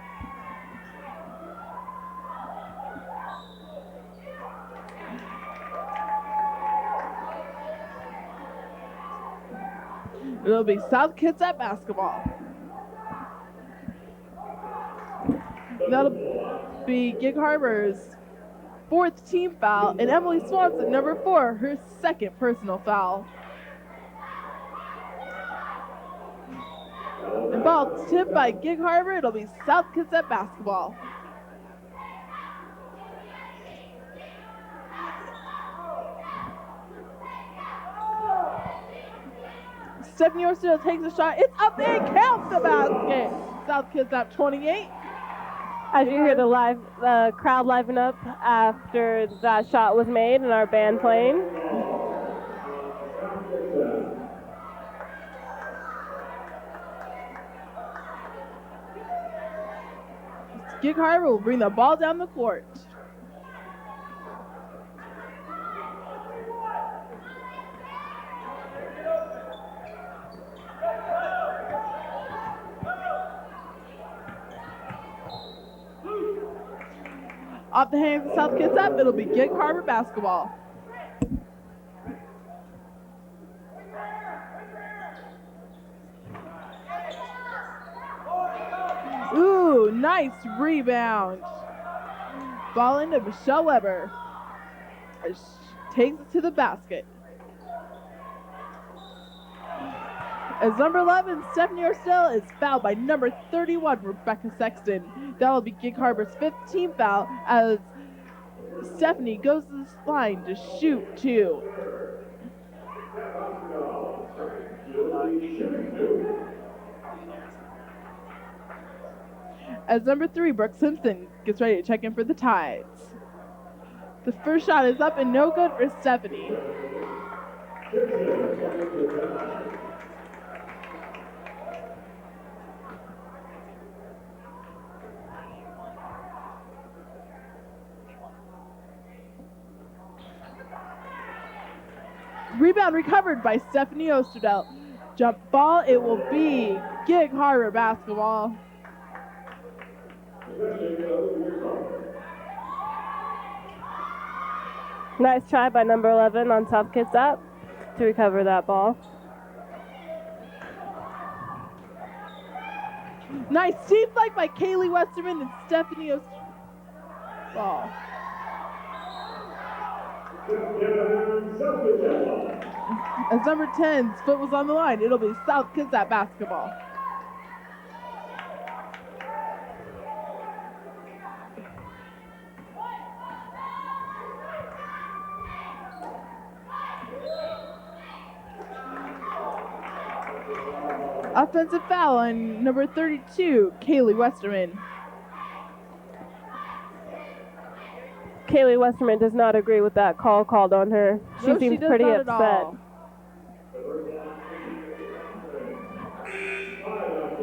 It'll be South Kitsap basketball. That'll be Gig Harbor's fourth team foul, and Emily Swanson, number 4, her second personal foul. And ball tipped by Gig Harbor. It'll be South Kitsap basketball. Stephanie Orsdale takes a shot. It's up and counts the basket. South Kitsap 28. As you hear the crowd liven up after that shot was made and our band playing. Gig Harbor will bring the ball down the court. Off the hands of South Kitsap, it'll be Gig Harbor basketball. Ooh, nice rebound. Ball into Michelle Weber. She takes it to the basket. As number 11, Stephanie Orsdell is fouled by number 31, Rebecca Sexton. That'll be Gig Harbor's 15th foul as Stephanie goes to the line to shoot 2. As number 3, Brooke Simpson gets ready to check in for the Tides. The first shot is up and no good for Stephanie. Rebound recovered by Stephanie Osterdell. Jump ball, it will be Gig Harbor basketball. Nice try by number 11 on South Kitsap to recover that ball. Nice deep flight by Kaylee Westerman and Stephanie Osterdell. Ball. As number 10's foot was on the line, it'll be South Kitsap basketball. Offensive foul on number 32, Kaylee Westerman. Kaylee Westerman does not agree with that call called on her. She seems pretty upset.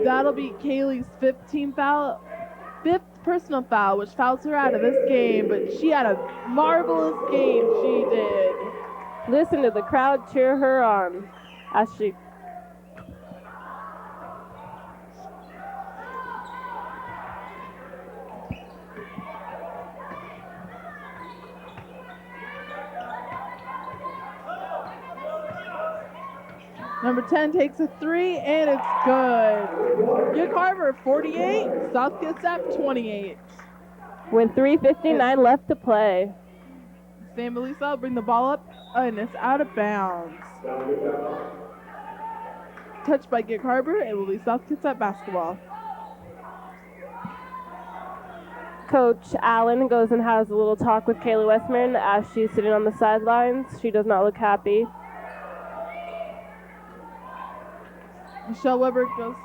That'll be Kaylee's 15th foul personal foul, which fouls her out of this game, but she had a marvelous game, she did. Listen to the crowd cheer her on as she Number 10 takes a 3, and it's good. Gig Harbor 48, South Kitsap 28. with 3:59 left to play. San Melissa will bring the ball up, and it's out of bounds. Touched by Gig Harbor, it will be South Kitsap basketball. Coach Allen goes and has a little talk with Kayla Westman as she's sitting on the sidelines. She does not look happy. Michelle Weber goes.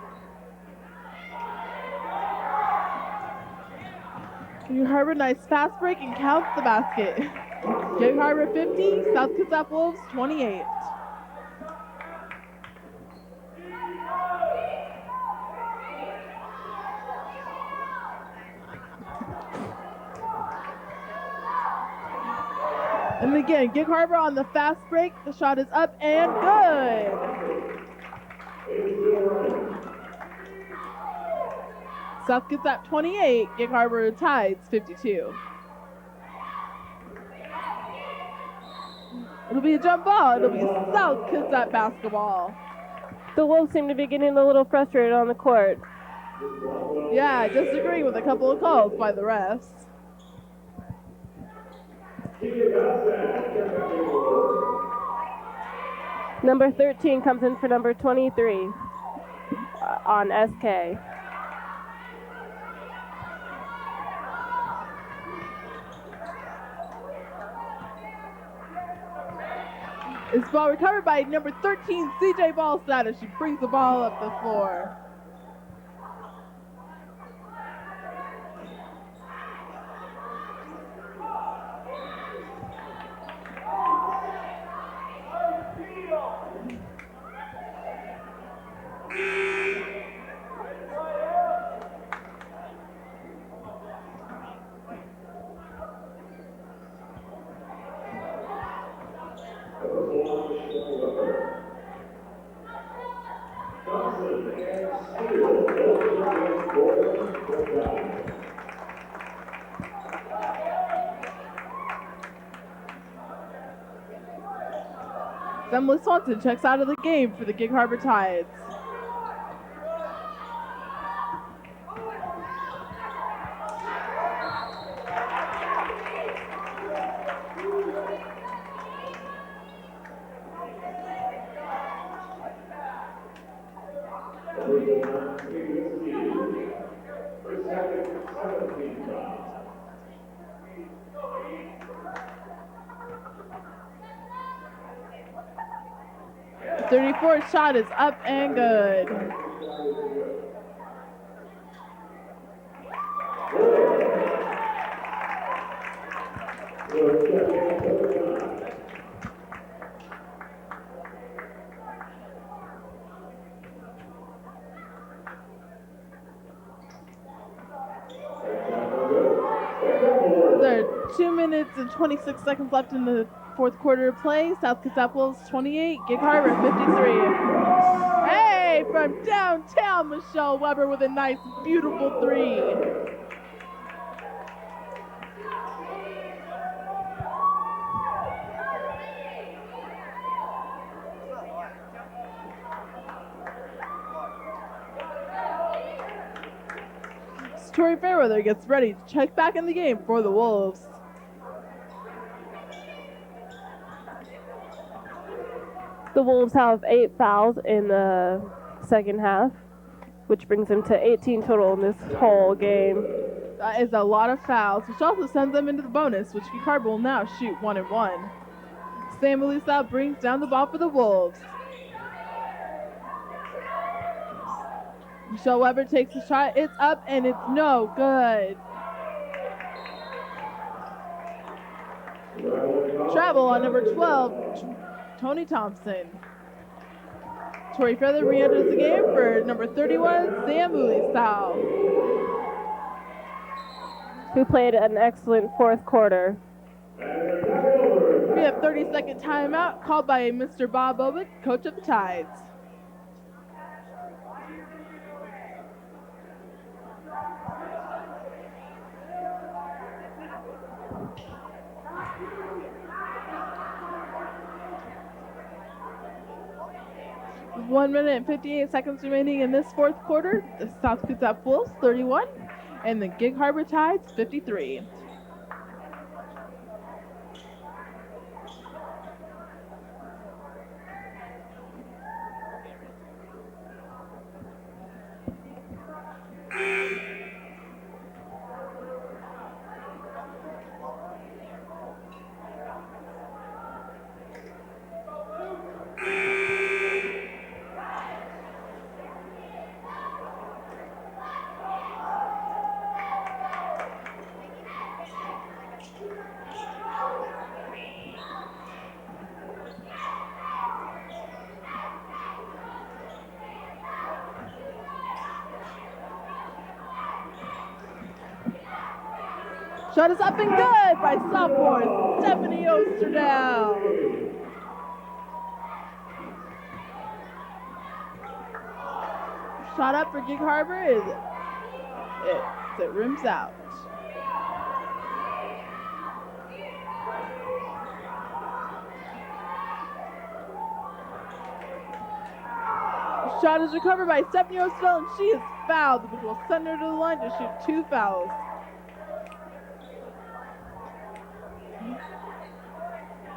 Gig Harbor, nice fast break and counts the basket. Gig Harbor 50, South Kitsap Wolves 28. And again, Gig Harbor on the fast break. The shot is up and good. South Kitsap 28, Gig Harbor Tides 52. It'll be a jump ball. It'll be South Kitsap basketball. The Wolves seem to be getting a little frustrated on the court. Yeah, disagreeing with a couple of calls by the refs. Number 13 comes in for number 23 on SK. It's ball recovered by number 13, CJ Ballstad, as she brings the ball up the floor. Emily Swanson checks out of the game for the Gig Harbor Tides. The 34th shot is up and good. There are 2 minutes and 26 seconds left in the fourth quarter of play. South Kitsap Wolves 28, Gig Harbor 53. Hey, from downtown, Michelle Weber with a nice, beautiful three. Tori Fairweather gets ready to check back in the game for the Wolves. The Wolves have 8 fouls in the second half, which brings them to 18 total in this whole game. That is a lot of fouls, which also sends them into the bonus, which Gig Harbor will now shoot 1-1. Sam Melissa brings down the ball for the Wolves. Michelle Weber takes the shot. It's up and it's no good. Travel on number 12, Tony Thompson. Tori Feather re-enters the game for number 31, Sam Melissa. who played an excellent fourth quarter. We have 30-second timeout called by Mr. Bob Obick, coach of the Tides. With 1 minute and 58 seconds remaining in this fourth quarter, the South Kitsap Wolves 31 and the Gig Harbor Tides 53. Shot is up and good by sophomore Stephanie Osterdale. Shot up for Gig Harbor it rims out. Shot is recovered by Stephanie Osterdale and she is fouled, which will send her to the line to shoot 2 fouls.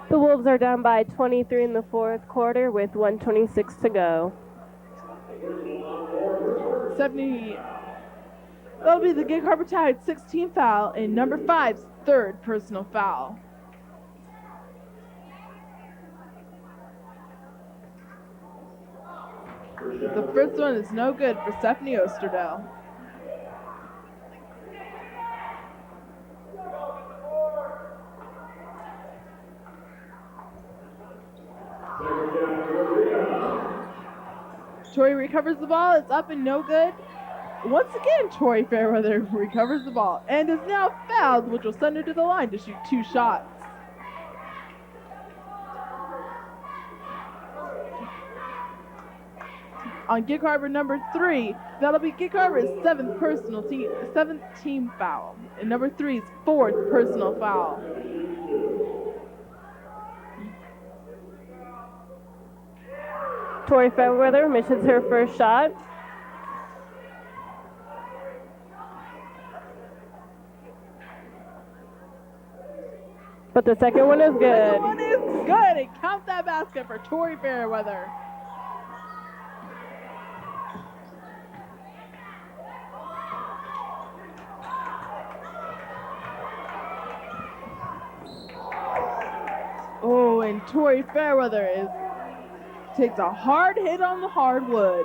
The Wolves are down by 23 in the fourth quarter with 1:26 to go. Stephanie, that'll be the Gig Harbor Tide 16th foul and number 5's 3rd personal foul. The first one is no good for Stephanie Osterdale. Tori recovers the ball, it's up and no good. Once again, Tori Fairweather recovers the ball and is now fouled, which will send her to the line to shoot 2 shots. On Gig Harbor number 3, that'll be Gig Harbor's 7th team foul, and number 3's 4th personal foul. Tori Fairweather misses her first shot. But the second one is good. The second one is good, and count that basket for Tori Fairweather. Oh, and Tori Fairweather takes a hard hit on the hardwood.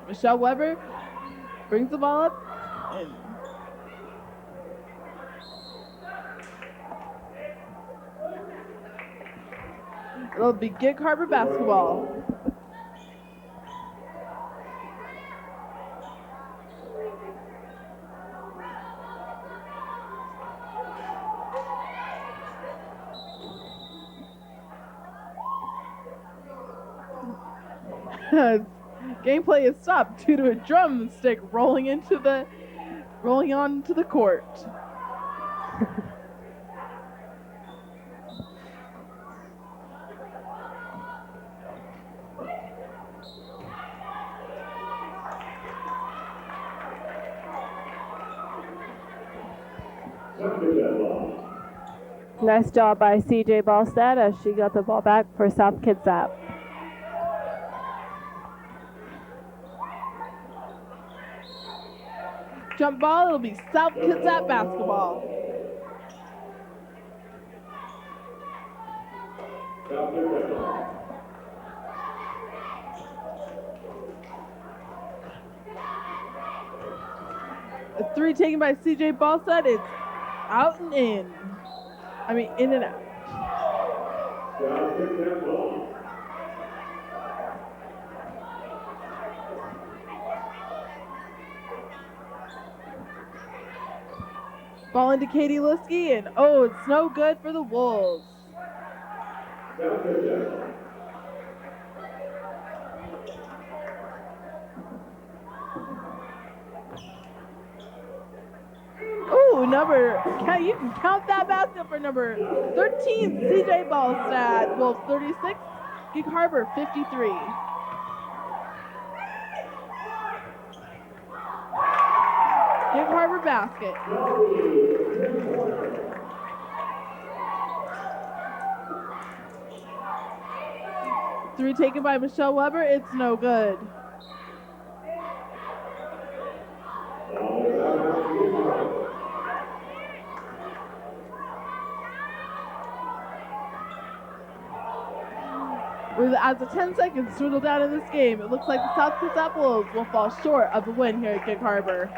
Michelle Weber brings the ball up and it'll be Gig Harbor basketball. Gameplay is stopped due to a drumstick rolling onto the court. Nice job by CJ Ballstead as she got the ball back for South Kitsap. Jump ball, it'll be South Kitsap basketball. A 3 taken by CJ Ballstead, it's out and in. In and out. Ball into Katie Liskey, and oh, it's no good for the Wolves. Ooh, you can count that basket for number 13, CJ Ballstad. Wolves 36, Gig Harbor 53. Gig Harbor basket. Three taken by Michelle Weber. It's no good. As the 10 seconds dwindle down in this game, it looks like the South Kitsap Wolves will fall short of the win here at Gig Harbor.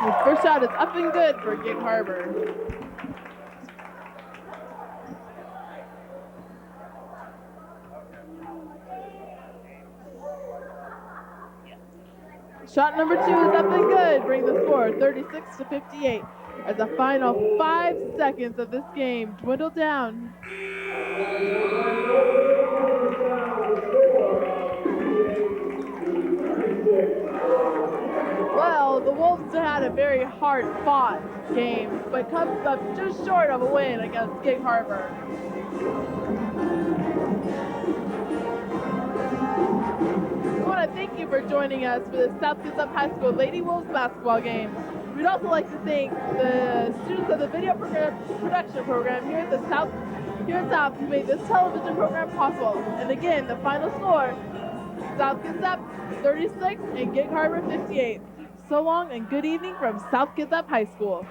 The first shot is up and good for Gig Harbor. Shot number 2 is up and good, bring the score 36-58 as the final 5 seconds of this game dwindle down. Well, the Wolves had a very hard-fought game, but comes up just short of a win against Gig Harbor. I want to thank you for joining us for the South Kitsap High School Lady Wolves basketball game. We'd also like to thank the students of the Video Production program here at South who made this television program possible. And again, the final score, South Kitsap 36 and Gig Harbor 58. So long and good evening from South Kitsap High School.